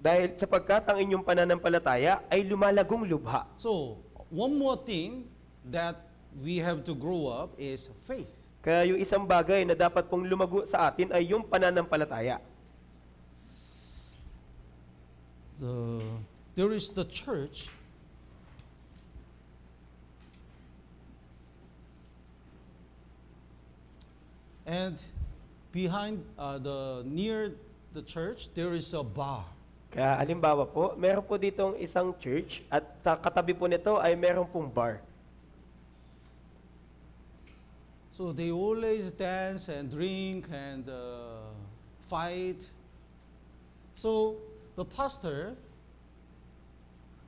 Dahil sapagkat ang inyong pananampalataya ay lumalagong lubha. So, one more thing that we have to grow up is faith. Kaya yung isang bagay na dapat pong lumago sa atin ay yung pananampalataya. There is the church. And behind near the church, there is a bar. Kaya halimbawa po, meron po ditong isang church at sa katabi po nito ay meron pong bar. So they always dance and drink and fight. So the pastor,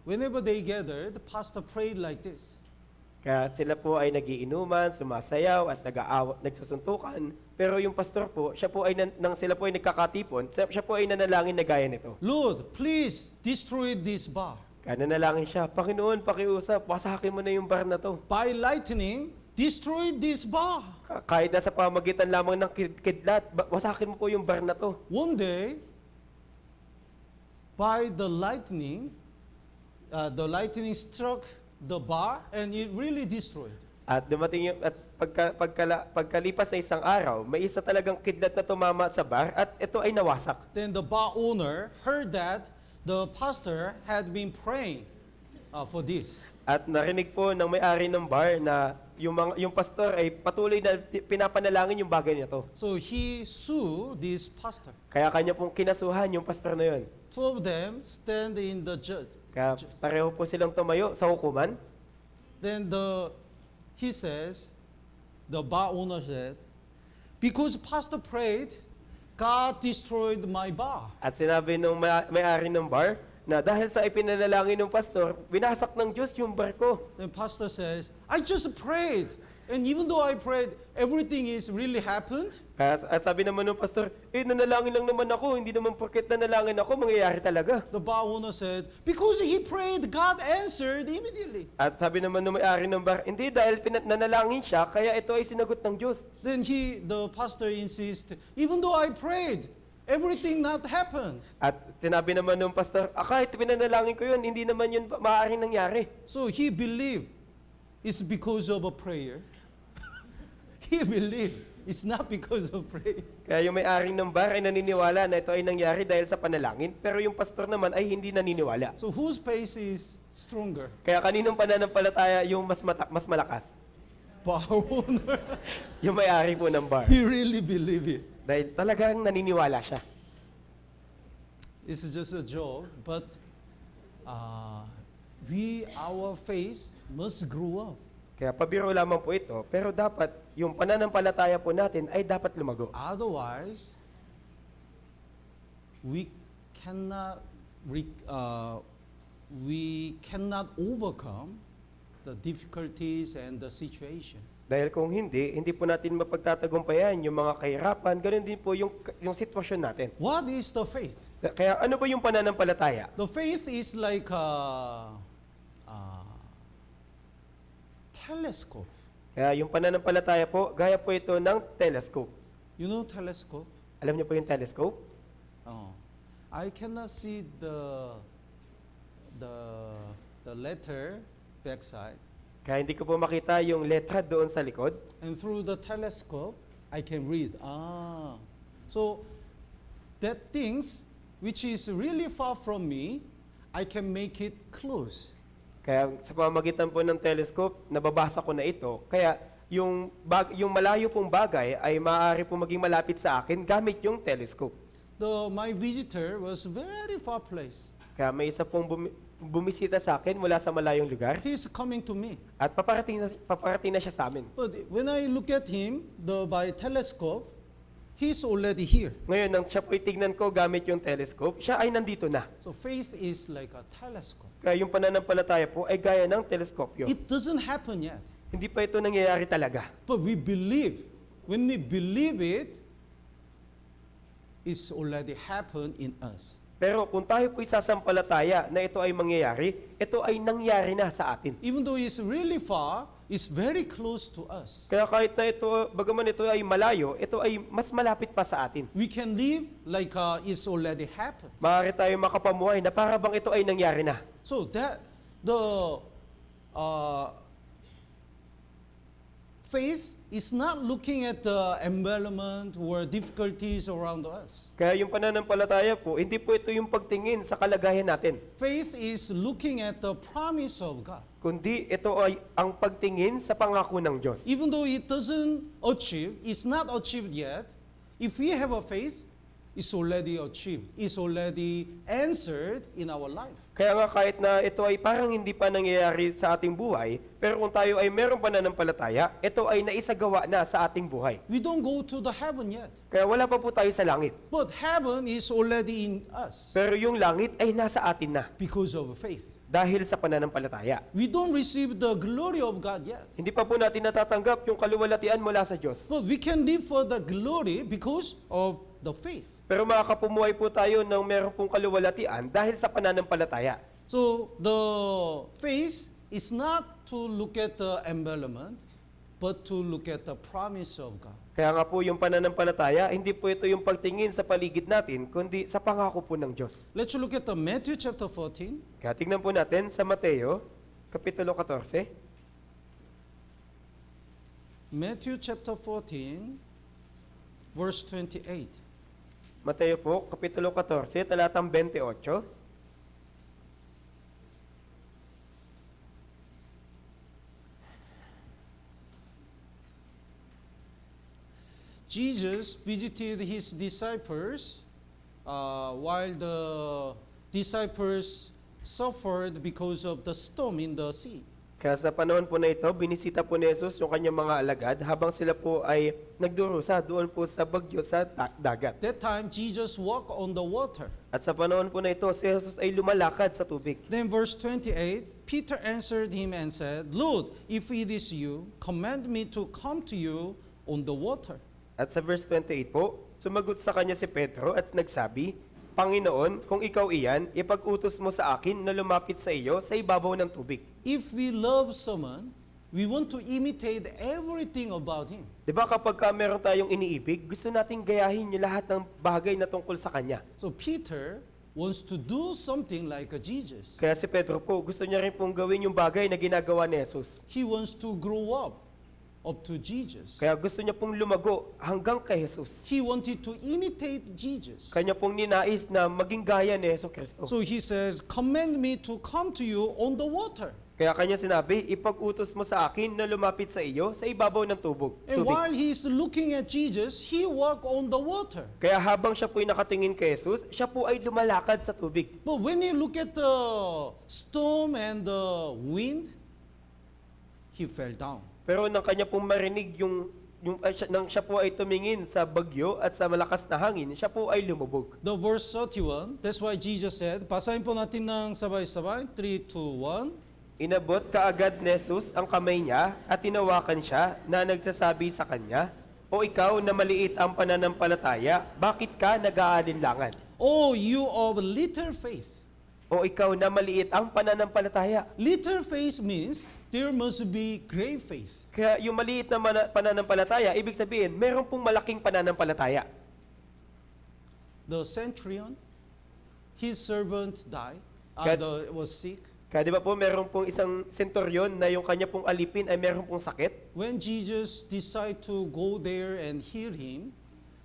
whenever they gather, the pastor prayed like this. Kaya sila po ay nagiinuman, sumasayaw at nagsusuntukan. Pero yung pastor po, siya po ay nang sila po ay nagkakatipon, siya po ay nanalangin na gaya nito. Lord, please destroy this bar. Kaya nanalangin siya, Panginoon, pakiusap, wasakin mo na yung bar na to. By lightning, destroy this bar. Kahit nasa pamagitan lamang ng kidlat, wasakin mo po yung bar na to. One day, by the lightning struck the bar and it really destroyed. At dumating yung, at pagkalipas na isang araw, may isa talagang kidlat na tumama sa bar at ito ay nawasak. Then the bar owner heard that the pastor had been praying for this. At narinig po ng may-ari ng bar na yung pastor ay patuloy na pinapanalangin yung bagay nito. So he sued this pastor. Kaya kanya pong kinasuhan yung pastor na yun. Two of them stand in the Kaya pareho po silang tumayo sa hukuman. Then he says, the bar owner said, because pastor prayed, God destroyed my bar. At sinabi nung may-ari ng bar na dahil sa ipinanalangin ng pastor, binasak ng Diyos yung bar ko. Then pastor says, I just prayed. And even though I prayed, everything is really happened. At sabi naman ng pastor, nanalangin lang naman ako, hindi naman porket nanalangin ako, mangyayari talaga. The bar owner said, because he prayed, God answered immediately. At sabi naman ng may-ari ng bar, hindi dahil nanalangin siya, kaya ito ay sinagot ng Diyos. Then the pastor insists, even though I prayed, everything not happened. At sinabi naman ng pastor, kahit pinanalangin ko yun, hindi naman yun maaaring nangyari. So he believed it's because of a prayer. He believed it's not because of prayer. Kaya yung may-ari ng bar ay naniniwala na ito ay nangyari dahil sa panalangin, pero yung pastor naman ay hindi naniniwala. So whose faith is stronger? Kaya kaninong pananampalataya yung mas malakas? Bar owner. Yung may-ari po ng bar. He really believed it. Dahil talagang naniniwala siya. It's just a joke, but our faith must grow up. Kaya pabiro lamang po ito, pero dapat yung pananampalataya po natin ay dapat lumago. Otherwise, we cannot overcome the difficulties and the situation. Dahil kung hindi po natin mapagtatagumpayan yung mga kahirapan, ganun din po yung sitwasyon natin. What is the faith? Kaya ano ba yung pananampalataya? The faith is like a telescope. Kaya yung pananampalataya po, gaya po ito ng telescope. You know telescope? Alam niyo po yung telescope? Oh. I cannot see the letter backside. Kaya hindi ko po makita yung letra doon sa likod. And through the telescope, I can read. So that things which is really far from me, I can make it close. Kaya sa pamamagitan po ng telescope, nababasa ko na ito. Kaya yung malayo pong bagay ay maaari po maging malapit sa akin gamit yung telescope. My visitor was very far place. Kaya may isa pong bumisita sa akin mula sa malayong lugar. He's coming to me. At paparating na siya sa amin. But when I look at him by telescope, he's already here. Ngayon, nang siya po'y tignan ko gamit yung telescope, siya ay nandito na. So faith is like a telescope. Kaya yung pananampalataya po ay gaya ng teleskopyo. It doesn't happen yet. Hindi pa ito nangyayari talaga. But we believe. When we believe it, it's already happened in us. Pero kung tayo po'y sasampalataya na ito ay mangyayari, ito ay nangyari na sa atin. Even though it's really far, it's very close to us. Kaya kahit na ito, bagaman ito ay malayo, ito ay mas malapit pa sa atin. We can live like it's already happened. Maaari tayo makapamuhay na para bang ito ay nangyari na. So that the faith is not looking at the environment or difficulties around us. Kaya yung pananampalataya po, hindi po ito yung pagtingin sa kalagayan natin. Faith is looking at the promise of God. Kundi ito ay ang pagtingin sa pangako ng Diyos. Even though it's not achieved yet, if we have a faith, it's already achieved. It's already answered in our life. Kaya nga kahit na ito ay parang hindi pa nangyayari sa ating buhay, pero kung tayo ay merong pananampalataya, ito ay naisagawa na sa ating buhay. We don't go to the heaven yet. Kaya wala pa po tayo sa langit. But heaven is already in us Pero yung langit ay nasa atin na because of faith. dahil sa pananampalataya. We don't receive the glory of God yet. Hindi pa po natin natatanggap yung kaluwalhatian mula sa Diyos. But we can live for the glory because of the faith. Pero makakapumuhay po tayo ng meron pong kaluwalhatian dahil sa pananampalataya. So the faith is not to look at the environment, but to look at the promise of God. Kaya nga po yung pananampalataya, hindi po ito yung pagtingin sa paligid natin, kundi sa pangako po ng Diyos. Let's look at the Matthew chapter 14. Kaya tingnan po natin sa Mateo, Kapitulo 14. Matthew chapter 14, verse 28. Mateo po, Kapitulo 14, talatang 28. Jesus visited his disciples while the disciples suffered because of the storm in the sea. Kaya sa panahon po na ito, binisita po ni Jesus yung kanyang mga alagad habang sila po ay nagdurusa doon po sa bagyo sa dagat. That time, Jesus walked on the water. At sa panahon po na ito, si Jesus ay lumalakad sa tubig. Then verse 28, Peter answered him and said, Lord, if it is you, command me to come to you on the water. At sa verse 28 po, sumagot sa kanya si Pedro at nagsabi, Panginoon, kung ikaw iyan, ipag-utos mo sa akin na lumapit sa iyo sa ibabaw ng tubig. If we love someone, we want to imitate everything about him. Di ba kapag meron tayong iniibig, gusto nating gayahin yung lahat ng bagay na tungkol sa kanya. So Peter wants to do something like a Jesus. Kaya si Pedro po, gusto niya rin pong gawin yung bagay na ginagawa ni Jesus. He wants to grow up to Jesus. Kaya gusto niya pong lumago hanggang kay Jesus. He wanted to imitate Jesus. Kanya pong ninais na maging gaya ni Yesu Kristo. So he says, command me to come to you on the water. Kaya kanya sinabi, ipag-utos mo sa akin na lumapit sa iyo sa ibabaw ng tubig. And while he's looking at Jesus, he walked on the water. Kaya habang siya po'y nakatingin kay Jesus, siya po ay lumalakad sa tubig. But when he looked at the storm and the wind, he fell down. Pero nang kanya pong marinig nang siya po ay tumingin sa bagyo at sa malakas na hangin, siya po ay lumubog. The verse 31, that's why Jesus said, basahin po natin ng sabay-sabay, 3, 2, 1. Inabot kaagad ni Jesus ang kamay niya at tinawakan siya na nagsasabi sa kanya, O ikaw na maliit ang pananampalataya, bakit ka nag-aalinlangan? Oh, you of little faith. O ikaw na maliit ang pananampalataya. Little faith means there must be great faith. Kaya yung maliit na pananampalataya, ibig sabihin, meron pong malaking pananampalataya. The centurion, his servant died, was sick. Kaya di ba po, meron pong isang centurion na yung kanya pong alipin ay meron pong sakit. When Jesus decided to go there and heal him,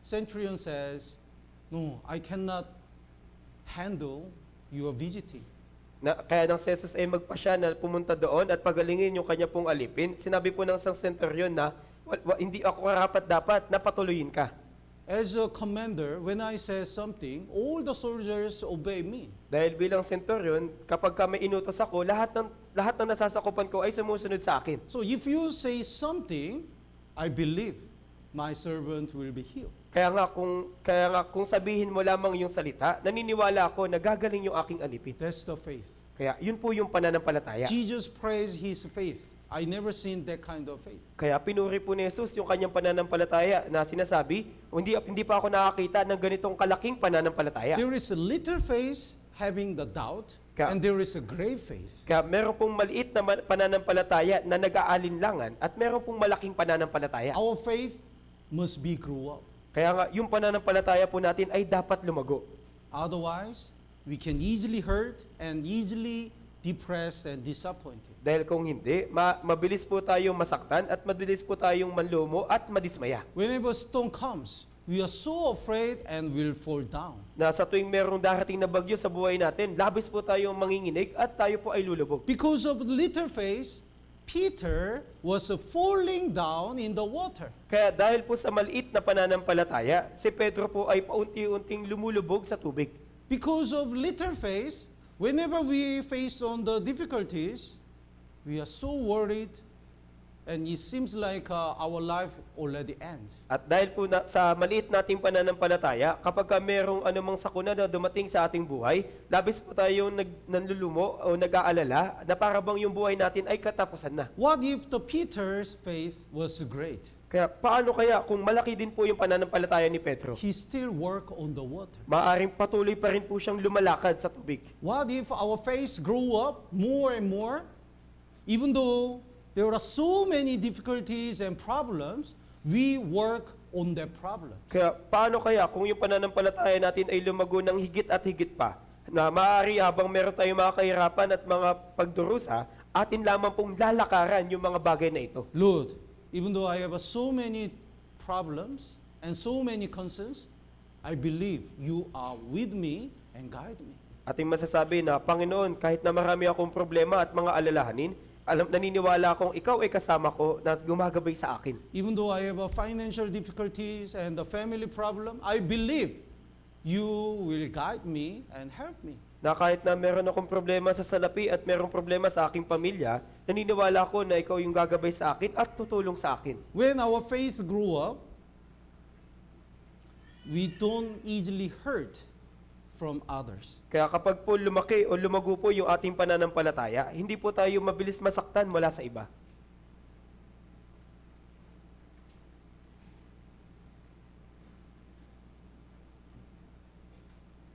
centurion says, no, I cannot handle your visiting. Kaya nang si Jesus ay magpasya na pumunta doon at pagalingin yung kanya pong alipin, sinabi po ng isang centurion na, hindi ako karapat dapat na patuloyin ka. As a commander, when I say something, all the soldiers obey me. Dahil bilang centurion, kapag may inutos ako, lahat ng nasasakupan ko ay sumusunod sa akin. So if you say something, I believe my servant will be healed. Kaya nga kung sabihin mo lamang yung salita, naniniwala ako na gagaling yung aking alipin. That's the faith. Kaya yun po yung pananampalataya. Jesus praised his faith. I never seen that kind of faith. Kaya pinuri po ni Jesus yung kanyang pananampalataya na sinasabi, hindi pa ako nakakita ng ganitong kalaking pananampalataya. There is a little faith having the doubt, and there is a great faith. Kaya meron pong maliit na pananampalataya na nag-aalinlangan at meron pong malaking pananampalataya. Our faith must be grew up. Kaya nga, yung pananampalataya po natin ay dapat lumago. Otherwise, we can easily hurt and easily depressed and disappointed. Dahil kung hindi, mabilis po tayong masaktan at mabilis po tayong manlumo at madismaya. Whenever storm comes, we are so afraid and will fall down. Na sa tuwing merong darating na bagyo sa buhay natin, labis po tayong manginginig at tayo po ay lulubog. Because of little faith, Peter was falling down in the water. Kaya dahil po sa maliit na pananampalataya, si Pedro po ay paunti-unting lumulubog sa tubig. Because of little faith, whenever we face on the difficulties, we are so worried and it seems like our life already ends. At dahil po sa maliit nating pananampalataya, kapag merong anumang sakuna na dumating sa ating buhay, labis po tayong nanlulumo o nag-aalala na para bang yung buhay natin ay katapusan na. What if the Peter's faith was great? Kaya paano kaya kung malaki din po yung pananampalataya ni Pedro? He still work on the water. Maaring patuloy pa rin po siyang lumalakad sa tubig. What if our faith grew up more and more? Even though there are so many difficulties and problems, we work on that problem. Kaya paano kaya kung yung pananampalataya natin ay lumago ng higit at higit pa, na maaari habang meron tayong mga kahirapan at mga pagdurusa, atin lamang pong lalakaran yung mga bagay na ito. Lord, even though I have so many problems and so many concerns, I believe you are with me and guide me. Ating masasabi na, Panginoon, kahit na marami akong problema at mga alalahanin, naniniwala akong ikaw ay kasama ko na gumagabay sa akin. Even though I have financial difficulties and a family problem, I believe you will guide me and help me. Na kahit na meron akong problema sa salapi at merong problema sa aking pamilya, naniniwala ko na ikaw yung gagabay sa akin at tutulong sa akin. When our faith grew up, we don't easily hurt from others. Kaya kapag po lumaki o lumago po yung ating pananampalataya, hindi po tayo mabilis masaktan mula sa iba.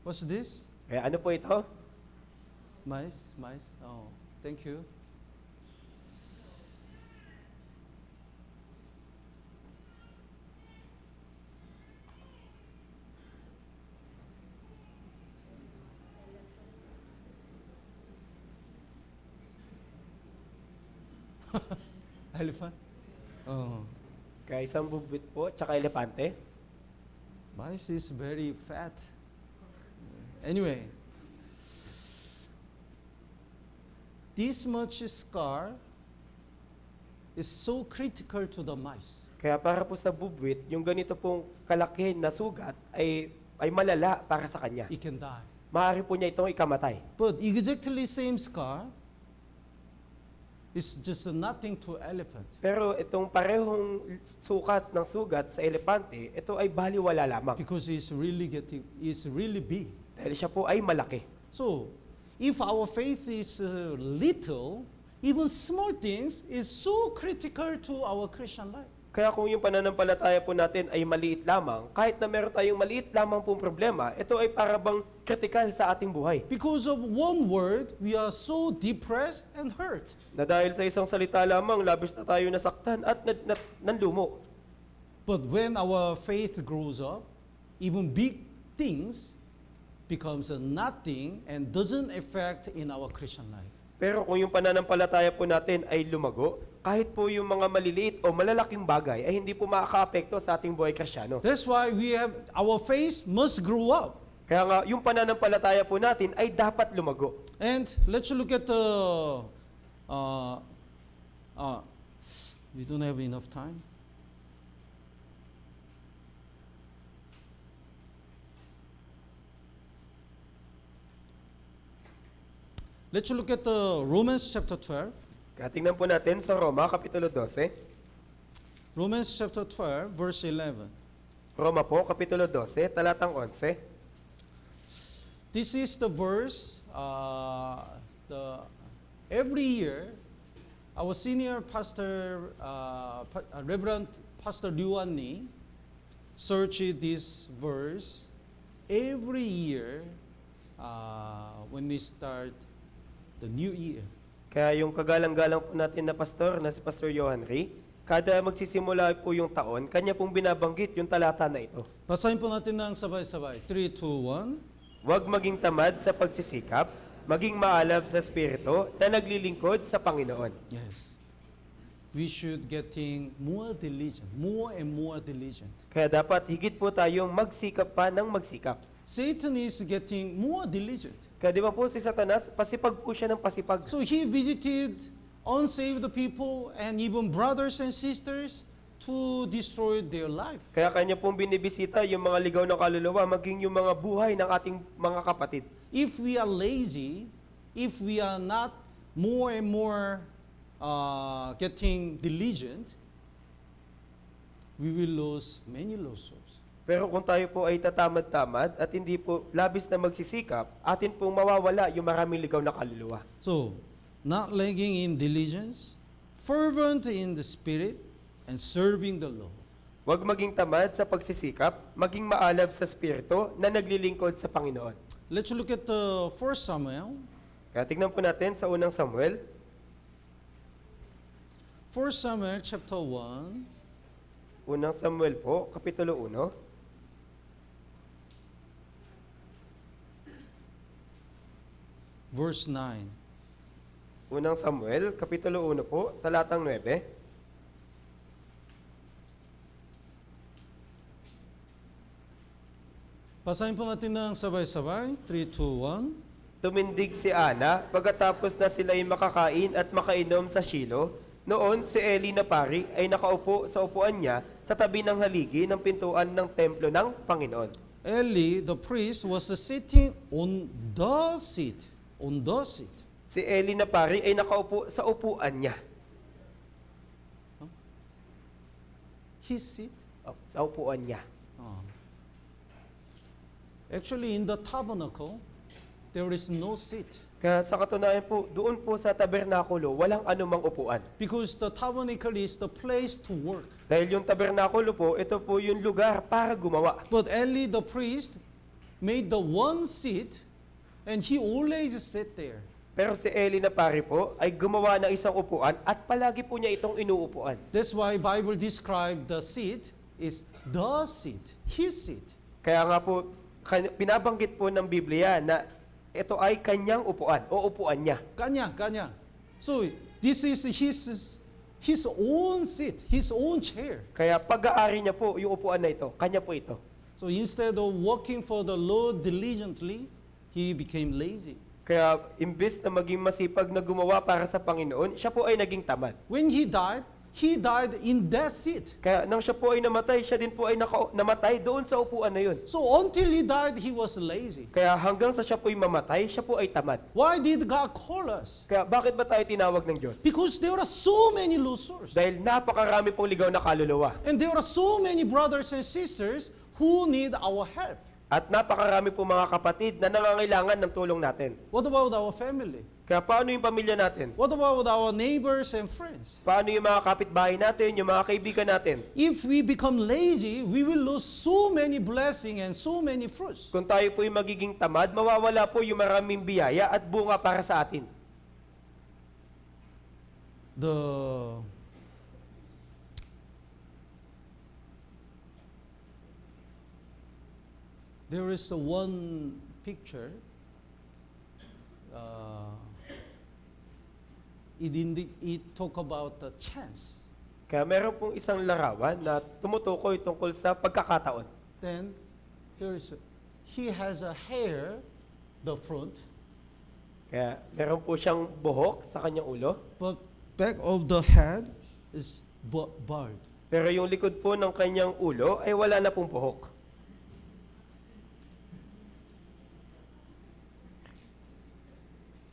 What's this? Kaya ano po ito? Mice? Mice? Oh, thank you. Elephant? Oh. Kaya isang bubwit po, tsaka elepante. Mice is very fat. Anyway, this much scar is so critical to the mice. Kaya para po sa bubwit, yung ganito pong kalaki na sugat ay malala para sa kanya. It can die. Maaari po niya itong ikamatay. But exactly same scar is just nothing to elephant. Pero itong parehong sukat ng sugat sa elepante, ito ay baliwala lamang. Because it's really big. Dahil siya po ay malaki. So, if our faith is little, even small things is so critical to our Christian life. Kaya kung yung pananampalataya po natin ay maliit lamang, kahit na meron tayong maliit lamang pong problema, ito ay para bang kritikal sa ating buhay. Because of one word, we are so depressed and hurt. Na dahil sa isang salita lamang, labis na tayo nasaktan at nanlumo. But when our faith grows up, even big things becomes a nothing and doesn't affect in our Christian life. Pero kung yung pananampalataya po natin ay lumago, kahit po yung mga maliliit o malalaking bagay ay hindi po makaka-apekto sa ating buhay Kristiyano. That's why our faith must grow up. Kaya nga, yung pananampalataya po natin ay dapat lumago. And let's look at the, we don't have enough time. Let's look at the Romans chapter 12. Kaya tingnan po natin sa Roma, Kapitulo 12. Romans chapter 12, verse 11. Roma po, Kapitulo 12, talatang 11. This is the verse, every year, our senior pastor, Reverend Pastor Liuan Ni, search this verse every year when we start the new year. Kaya yung kagalang-galang po natin na pastor, na si Pastor Johan Ray, kada magsisimula po yung taon, kanya pong binabanggit yung talata na ito. Basahin po natin ng sabay-sabay. 3, 2, 1. Huwag maging tamad sa pagsisikap, maging maalab sa Espiritu na naglilingkod sa Panginoon. Yes. We should getting more diligent, more and more diligent. Kaya dapat higit po tayong magsikap pa ng magsikap. Satan is getting more diligent. Kaya di ba po si Satanas, pasipag po siya ng pasipag. So he visited unsaved people and even brothers and sisters to destroy their life. Kaya kanya pong binibisita yung mga ligaw na kaluluwa, maging yung mga buhay ng ating mga kapatid. If we are lazy, if we are not more and more getting diligent, we will lose many lost souls. Pero kung tayo po ay tatamad-tamad at hindi po labis na magsisikap, atin pong mawawala yung maraming ligaw na kaluluwa. So, not lagging in diligence, fervent in the spirit, and serving the Lord. Huwag maging tamad sa pagsisikap, maging maalab sa Espiritu na naglilingkod sa Panginoon. Let's look at the 1 Samuel. Kaya tignan po natin sa unang Samuel, 1 Samuel chapter 1, unang Samuel po, Kapitulo 1. verse 9. Unang Samuel, Kapitulo 1 po, talatang 9. Basahin po natin ng sabay-sabay. 3, 2, 1. Tumindig si Ana, pagkatapos na sila'y makakain at makainom sa Shilo, noon si Eli na pari ay nakaupo sa upuan niya sa tabi ng haligi ng pintuan ng templo ng Panginoon. Eli, the priest, was sitting on the seat. On the seat. Si Eli na pari ay nakaupo sa upuan niya. His seat? Sa upuan niya. Oh. Actually, in the tabernacle, there is no seat. Kaya sa katunayan po, doon po sa tabernakulo, walang anumang upuan. Because the tabernacle is the place to work. Dahil yung tabernakulo po, ito po yung lugar para gumawa. But Eli, the priest, made the one seat, and he always sat there. Pero si Eli na pari po ay gumawa ng isang upuan at palagi po niya itong inuupuan. That's why Bible described the seat is the seat, his seat. Kaya nga po, pinabanggit po ng Biblia na ito ay kanyang upuan o upuan niya. Kanya. So this is his own seat, his own chair. Kaya pag-aari niya po yung upuan na ito, kanya po ito. So instead of working for the Lord diligently, he became lazy. Kaya imbes na maging masipag na gumawa para sa Panginoon, siya po ay naging tamad. When he died in that seat. Kaya nang siya po ay namatay, siya din po ay namatay doon sa upuan na yun. So until he died, he was lazy. Kaya hanggang sa siya po ay mamatay, siya po ay tamad. Why did God call us? Kaya bakit ba tayo tinawag ng Diyos? Because there are so many losers. Dahil napakarami pong ligaw na kaluluwa. And there are so many brothers and sisters who need our help. At napakarami po mga kapatid na nangangailangan ng tulong natin. What about our family? Kaya paano yung pamilya natin? What about our neighbors and friends? Paano yung mga kapitbahay natin, yung mga kaibigan natin? If we become lazy, we will lose so many blessings and so many fruits. Kung tayo po yung magiging tamad, mawawala po yung maraming biyaya at bunga para sa atin. There is one picture. It talk about the chance. Kaya meron pong isang larawan na tumutukoy tungkol sa pagkakataon. Then he has a hair, the front, Kaya meron po siyang buhok sa kanyang ulo, but back of the head is bald. pero yung likod po ng kanyang ulo ay wala na pong buhok.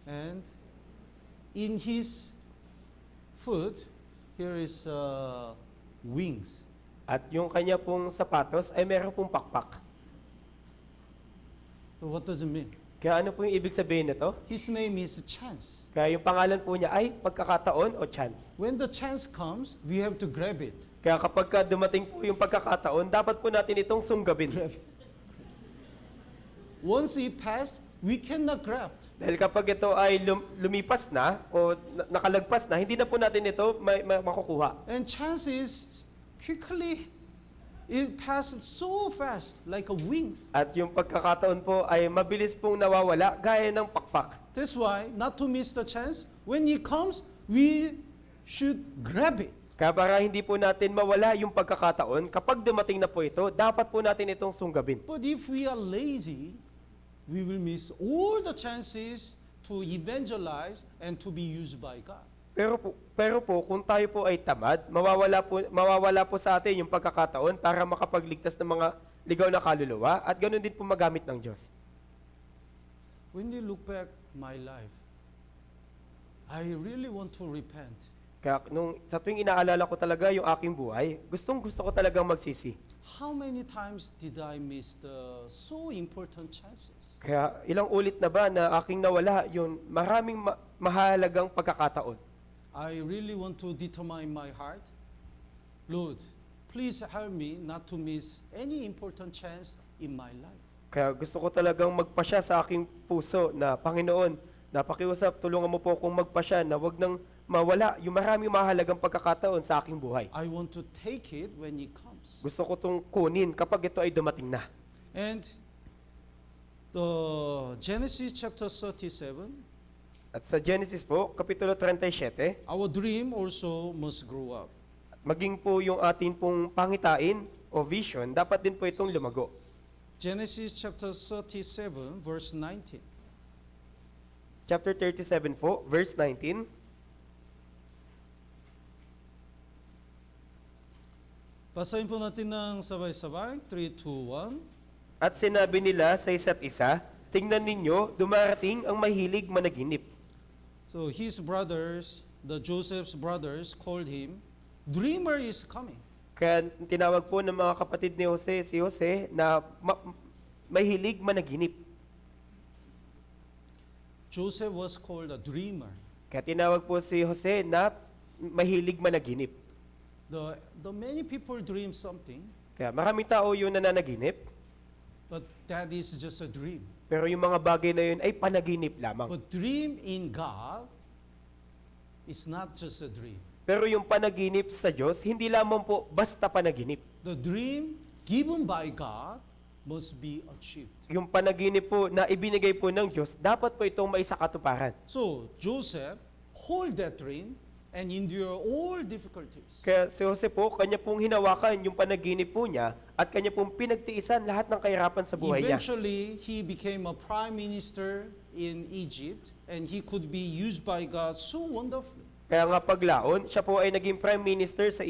And in his foot, here is wings. At yung kanya pong sapatos ay meron pong pakpak. So what does it mean? Kaya ano po yung ibig sabihin nito? His name is chance. Kaya yung pangalan po niya ay pagkakataon o chance. When the chance comes, we have to grab it. Kaya kapag dumating po yung pagkakataon, dapat po natin itong sunggabin. Once it passed, we cannot grab. Dahil kapag ito ay lumipas na o nakalagpas na, hindi na po natin ito makukuha. And chance is quickly, it passes so fast, like a wings. At yung pagkakataon po ay mabilis pong nawawala gaya ng pakpak. That's why, not to miss the chance, when it comes, we should grab it. Kaya para hindi po natin mawala yung pagkakataon, kapag dumating na po ito, dapat po natin itong sunggabin. But if we are lazy, we will miss all the chances to evangelize and to be used by God. Pero po, kung tayo po ay tamad, mawawala po sa atin yung pagkakataon para makapagligtas ng mga ligaw na kaluluwa at ganoon din po magamit ng Diyos. When you look back my life, I really want to repent. Kaya sa tuwing inaalala ko talaga yung aking buhay, gusto ko talagang magsisi. How many times did I miss the so important chances? Kaya ilang ulit na ba na aking nawala yung maraming mahalagang pagkakataon? I really want to determine my heart. Lord, please help me not to miss any important chance in my life. Kaya gusto ko talagang magpasya sa aking puso na, Panginoon, napakiusap, tulungan mo po akong magpasya na wag nang mawala yung maraming mahalagang pagkakataon sa aking buhay. I want to take it when it comes. Gusto ko itong kunin kapag ito ay dumating na. And the Genesis chapter 37, At sa Genesis po, Kapitulo 37, our dream also must grow up. maging po yung atin pong pangitain o vision, dapat din po itong lumago. Genesis chapter 37, verse 19. Chapter 37 po, verse 19. Basahin po natin ng sabay-sabay. 3, 2, 1. At sinabi nila sa isa't isa, tingnan ninyo, dumarating ang mahilig managinip. So his brothers, the Joseph's brothers, called him, dreamer is coming. Kaya tinawag po ng mga kapatid ni Jose, si Jose, na mahilig managinip. Joseph was called a dreamer. Kaya tinawag po si Jose na mahilig managinip. The many people dream something, Kaya maraming tao yung nananaginip, but that is just a dream. pero yung mga bagay na yun ay panaginip lamang. But dream in God is not just a dream. Pero yung panaginip sa Diyos, hindi lamang po basta panaginip. The dream given by God must be achieved. Yung panaginip po na ibinigay po ng Diyos, dapat po itong maisakatuparan. So Joseph hold that dream and endure all difficulties. Kaya si Jose po, kanya pong hinawakan yung panaginip po niya at kanya pong pinagtiisan lahat ng kahirapan sa buhay niya. Eventually, he became a prime minister in Egypt and he could be used by God so wonderfully. Kaya nga paglaon, siya po ay naging prime minister sa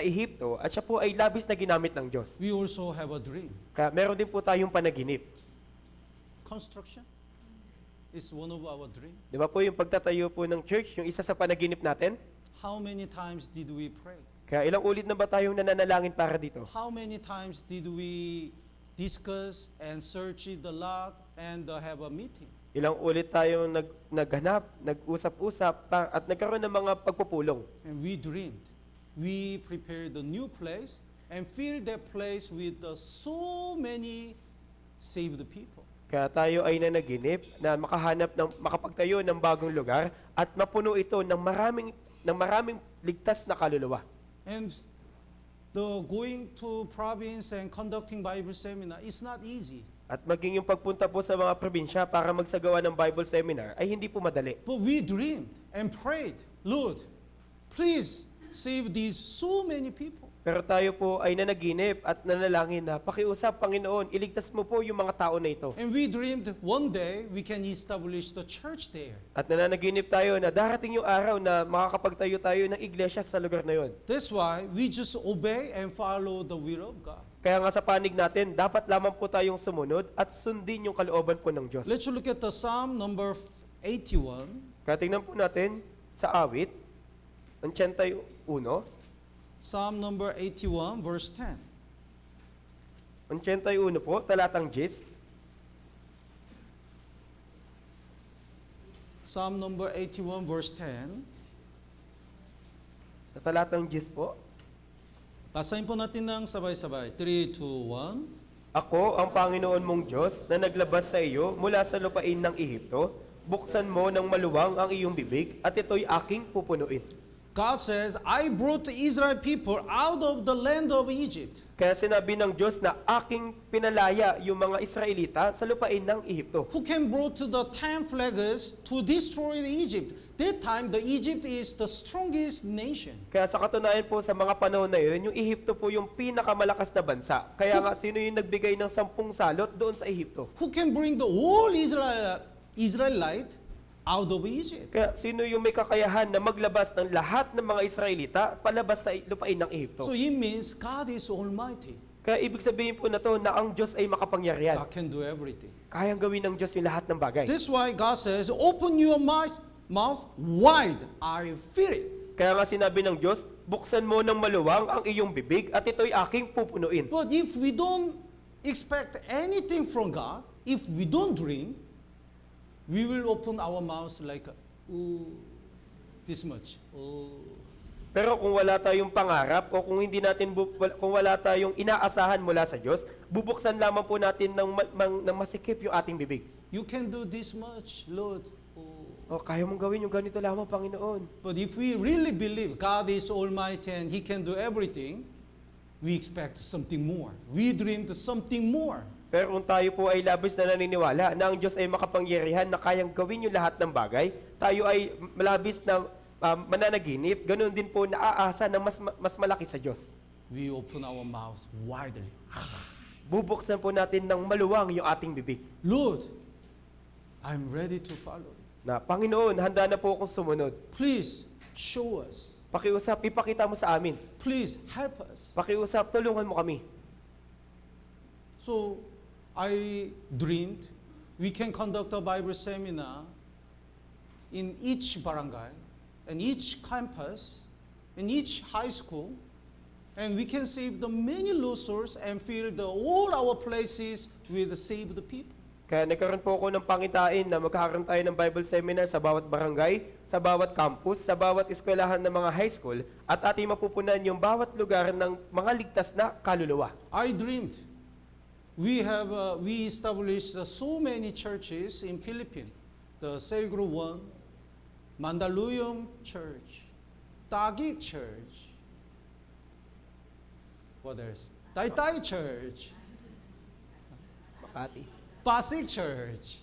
Ehipto at siya po ay labis na ginamit ng Diyos. We also have a dream. Kaya meron din po tayong panaginip. Construction is one of our dream. Di ba po yung pagtatayo po ng church, yung isa sa panaginip natin? How many times did we pray? Kaya ilang ulit na ba tayong nananalangin para dito? How many times did we discuss and search it a lot and have a meeting? Ilang ulit tayong naghanap, nag-usap-usap, at nagkaroon ng mga pagpupulong. And we dreamed. We prepared a new place and filled that place with so many saved people. Kaya tayo ay nanaginip na makapagtayo ng bagong lugar at mapuno ito ng maraming ligtas na kaluluwa. And the going to province and conducting Bible seminar is not easy. At maging yung pagpunta po sa mga probinsya para magsagawa ng Bible seminar ay hindi po madali. But we dreamed and prayed, Lord, please save these so many people. Pero tayo po ay nanaginip at nanalangin na, pakiusap, Panginoon, iligtas mo po yung mga tao na ito. And we dreamed one day we can establish the church there. At nananaginip tayo na darating yung araw na makakapagtayo tayo ng iglesia sa lugar na yon. That's why we just obey and follow the will of God. Kaya nga sa panig natin, dapat lamang po tayong sumunod at sundin yung kalooban po ng Diyos. Let's look at the Psalm number 81. Kaya tingnan po natin sa awit, 81, Psalm number 81, verse 10. 81 po, talatang 10. Psalm number 81, verse 10. Sa talatang 10 po, Basahin po natin ng sabay-sabay. 3, 2, 1. ako ang Panginoon mong Diyos na naglabas sa iyo mula sa lupain ng Ehipto. Buksan mo ng maluwang ang iyong bibig at ito'y aking pupunuin. God says, I brought the Israel people out of the land of Egypt. Kaya sinabi ng Diyos na aking pinalaya yung mga Israelita sa lupain ng Ehipto. Who can brought to the 10 plagues to destroy Egypt? That time, the Egypt is the strongest nation. Kaya sa katunayan po sa mga panahon na yun, yung Ehipto po yung pinakamalakas na bansa. Kaya nga, sino yung nagbigay ng 10 salot doon sa Ehipto? Who can bring the whole Israelite out of Egypt? Kaya sino yung may kakayahan na maglabas ng lahat ng mga Israelita palabas sa lupain ng Ehipto? So it means God is almighty. Kaya ibig sabihin po na to na ang Diyos ay makapangyarihan. God can do everything. Kayang gawin ng Diyos yung lahat ng bagay. That's why God says, open your mouth wide, I fill it. Kaya nga sinabi ng Diyos, buksan mo ng maluwang ang iyong bibig at ito'y aking pupunuin. But if we don't expect anything from God, if we don't dream, we will open our mouths like, ooh, this much. Oh. Pero kung wala tayong pangarap o kung hindi natin kung wala tayong inaasahan mula sa Diyos, bubuksan lamang po natin ng masikip yung ating bibig. You can do this much, Lord. Oh. O kaya mong gawin yung ganito lamang, Panginoon. But if we really believe God is almighty and He can do everything, we expect something more. We dreamed something more. Pero kung tayo po ay labis na naniniwala na ang Diyos ay makapangyarihan na kayang gawin yung lahat ng bagay, tayo ay malabis na mananaginip, ganoon din po naaasa na mas malaki sa Diyos. We open our mouths widely. Bubuksan po natin ng maluwang yung ating bibig. Lord, I'm ready to follow. Na, Panginoon, handa na po akong sumunod. Please show us. Pakiusap, ipakita mo sa amin. Please help us. Pakiusap, tulungan mo kami. So I dreamed we can conduct a Bible seminar in each barangay, and each campus, in each high school, and we can save the many lost souls and fill all our places with saved people. Kaya nagkaroon po ako ng pangitain na magkakaroon tayo ng Bible seminar sa bawat barangay, sa bawat campus, sa bawat eskwelahan ng mga high school, at ating mapupunan yung bawat lugar ng mga ligtas na kaluluwa. I dreamed we established so many churches in Philippines. The Selgro One, Mandaluyong Church, Taguig Church, what else? Taytay Church, Makati. Pasig Church.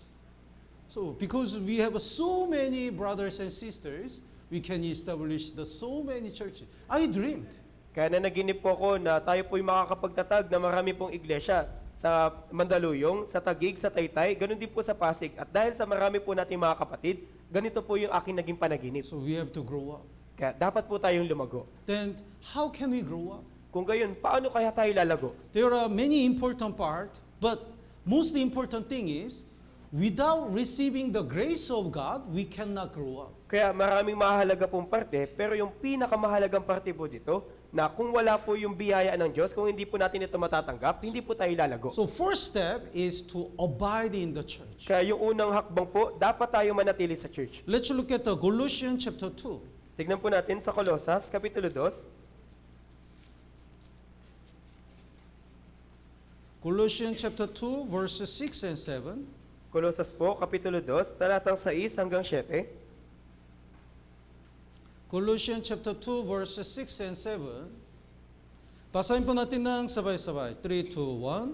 So because we have so many brothers and sisters, we can establish so many churches. I dreamed. Kaya nanaginip po ako na tayo po'y makakapagtatag na marami pong iglesia sa Mandaluyong, sa Taguig, sa Taytay, ganun din po sa Pasig. At dahil sa marami po nating mga kapatid, ganito po yung aking naging panaginip. So we have to grow up. Kaya dapat po tayong lumago. Then how can we grow up? Kung gayon, paano kaya tayo lalago? There are many important parts, but most important thing is, without receiving the grace of God, we cannot grow up. Kaya maraming mahalaga pong parte, pero yung pinakamahalagang parte po dito, na kung wala po yung biyaya ng Diyos, kung hindi po natin ito matatanggap, hindi po tayo lalago. So first step is to abide in the church. Kaya yung unang hakbang po, dapat tayo manatili sa church. Let's look at the Colossians chapter 2. Tignan po natin sa Colosas, Kapitulo 2. Colossians chapter 2, verses 6 and 7. Colosas po, Kapitulo 2, talatang 6 hanggang 7. Colossians chapter 2, verses 6 and 7. Basahin po natin ng sabay-sabay. 3, 2, 1.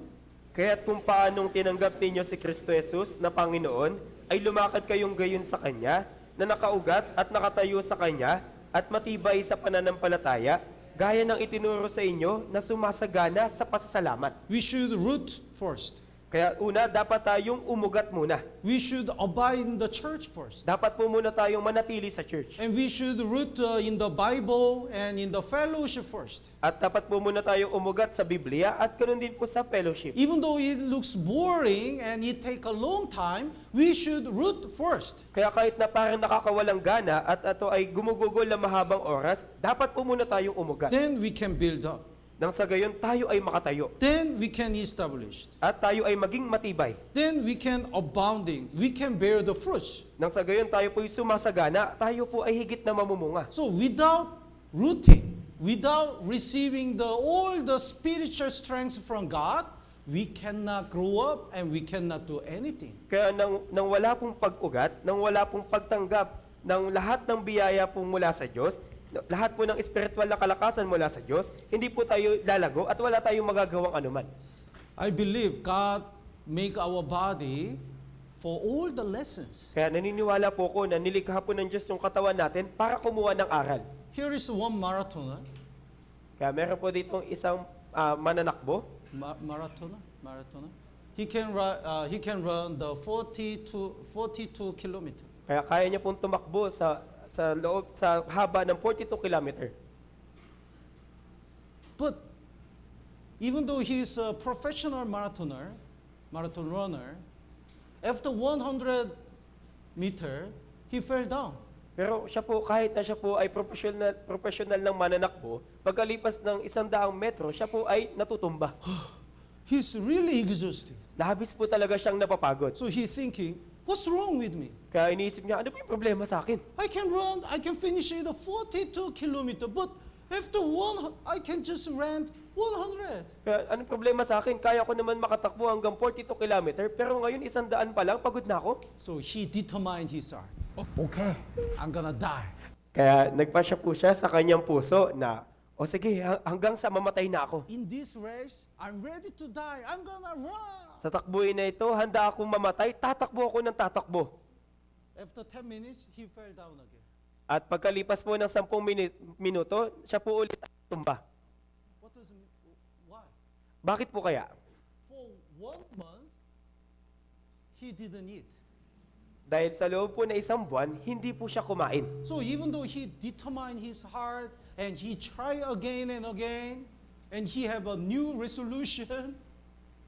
Kaya't kung paanong tinanggap ninyo si Kristo Jesus na Panginoon, ay lumakad kayong gayon sa Kanya, na nakaugat at nakatayo sa Kanya, at matibay sa pananampalataya, gaya ng itinuro sa inyo na sumasagana sa pasasalamat. We should root first. Kaya una, dapat tayong umugat muna. We should abide in the church first. Dapat po muna tayong manatili sa church. And we should root in the Bible and in the fellowship first. At dapat po muna tayong umugat sa Biblia at ganoon din po sa fellowship. Even though it looks boring and it take a long time, we should root first. Kaya kahit na parang nakakawalang gana at ito ay gumugugol na mahabang oras, dapat po muna tayong umugat. Then we can build up. Nang sa gayon, tayo ay makatayo. Then we can establish. At tayo ay maging matibay. Then we can abounding. We can bear the fruits. Nang sa gayon, tayo po ay sumasagana, tayo po ay higit na mamumunga. So without rooting, without receiving all the spiritual strength from God, we cannot grow up and we cannot do anything. Kaya nang wala pong pag-ugat, nang wala pong pagtanggap ng lahat ng biyaya pong mula sa Diyos, lahat po ng espiritual na kalakasan mula sa Diyos, hindi po tayo lalago at wala tayong magagawang anuman. I believe God make our body for all the lessons. Kaya naniniwala po ko na nilikha po ng Diyos yung katawan natin para kumuha ng aral. Here is one marathoner. Kaya meron po ditong isang mananakbo. Marathoner. He can run the 42 kilometer. Kaya kaya niya pong tumakbo sa haba ng 42 kilometer. But even though he is a professional marathon runner, after 100 meter, he fell down. Pero siya po, kahit na siya po ay professional ng mananakbo, pagkalipas ng 100 metro, siya po ay natutumba. He's really exhausted. Labis po talaga siyang napapagod. So he's thinking, what's wrong with me? Kaya iniisip niya, ano po yung problema sa akin? I can finish it 42 kilometer, but after I can just run 100. Kaya anong problema sa akin? Kaya ko naman makatakbo hanggang 42 kilometer, pero ngayon 100 pa lang, pagod na ako. So he determined his heart. Okay, I'm gonna die. Kaya nagpasya po siya sa kanyang puso na, o sige, hanggang sa mamatay na ako. In this race, I'm ready to die. I'm gonna run. Sa takbuhin na ito, handa akong mamatay, tatakbo ako ng tatakbo. After 10 minutes, he fell down again. At pagkalipas po ng 10 minuto, siya po ulit tumba. What does it mean? Why? Bakit po kaya? For 1 month, he didn't eat. Dahil sa loob po na 1 buwan, hindi po siya kumain. So even though he determined his heart and he tried again and again, and he have a new resolution,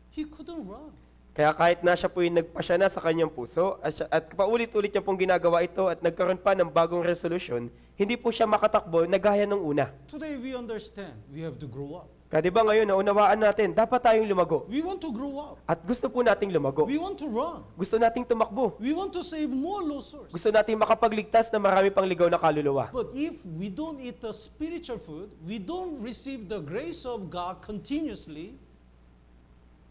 he couldn't run. Kaya kahit na siya po yung nagpasya na sa kanyang puso at paulit-ulit niya pong ginagawa ito at nagkaroon pa ng bagong resolusyon, hindi po siya makatakbo na gaya ng una. Today we understand we have to grow up. Kaya di ba ngayon, naunawaan natin, dapat tayong lumago. We want to grow up. At gusto po nating lumago. We want to run. Gusto nating tumakbo. We want to save more lost souls. Gusto nating makapagligtas na marami pang ligaw na kaluluwa. But if we don't eat the spiritual food, we don't receive the grace of God continuously,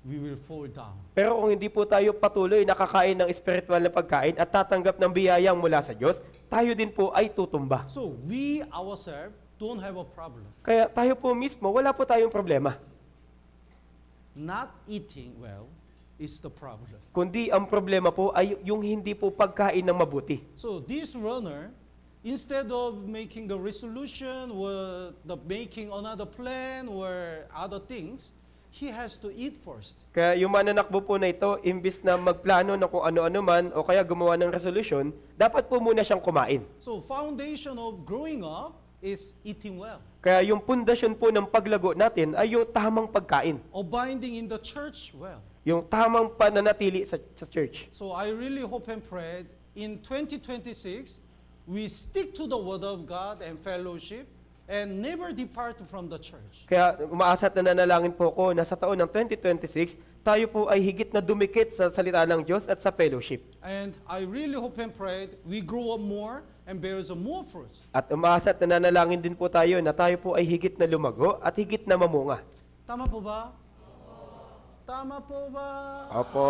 we will fall down. Pero kung hindi po tayo patuloy nakakain ng espiritual na pagkain at tatanggap ng biyayang mula sa Diyos, tayo din po ay tutumba. So we ourselves don't have a problem. Kaya tayo po mismo, wala po tayong problema. Not eating well is the problem. Kundi ang problema po ay yung hindi po pagkain ng mabuti. So this runner, instead of making the resolution or the making another plan or other things, he has to eat first. Kaya yung mananakbo po na ito, imbis na magplano na kung ano-ano man o kaya gumawa ng resolusyon, dapat po muna siyang kumain. So foundation of growing up is eating well. Kaya yung pundasyon po ng paglago natin ay yung tamang pagkain. Abiding in the church well. Yung tamang pananatili sa church. So I really hope and pray in 2026, we stick to the word of God and fellowship and never depart from the church. Kaya umaasa at nananalangin po ko na sa taon ng 2026, tayo po ay higit na dumikit sa salita ng Diyos at sa fellowship. And I really hope and pray we grow up more and bears more fruits. At umaasa at nananalangin din po tayo na tayo po ay higit na lumago at higit na mamunga. Tama po ba? Tama po ba? Opo.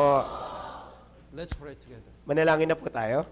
Let's pray together. Manalangin na po tayo.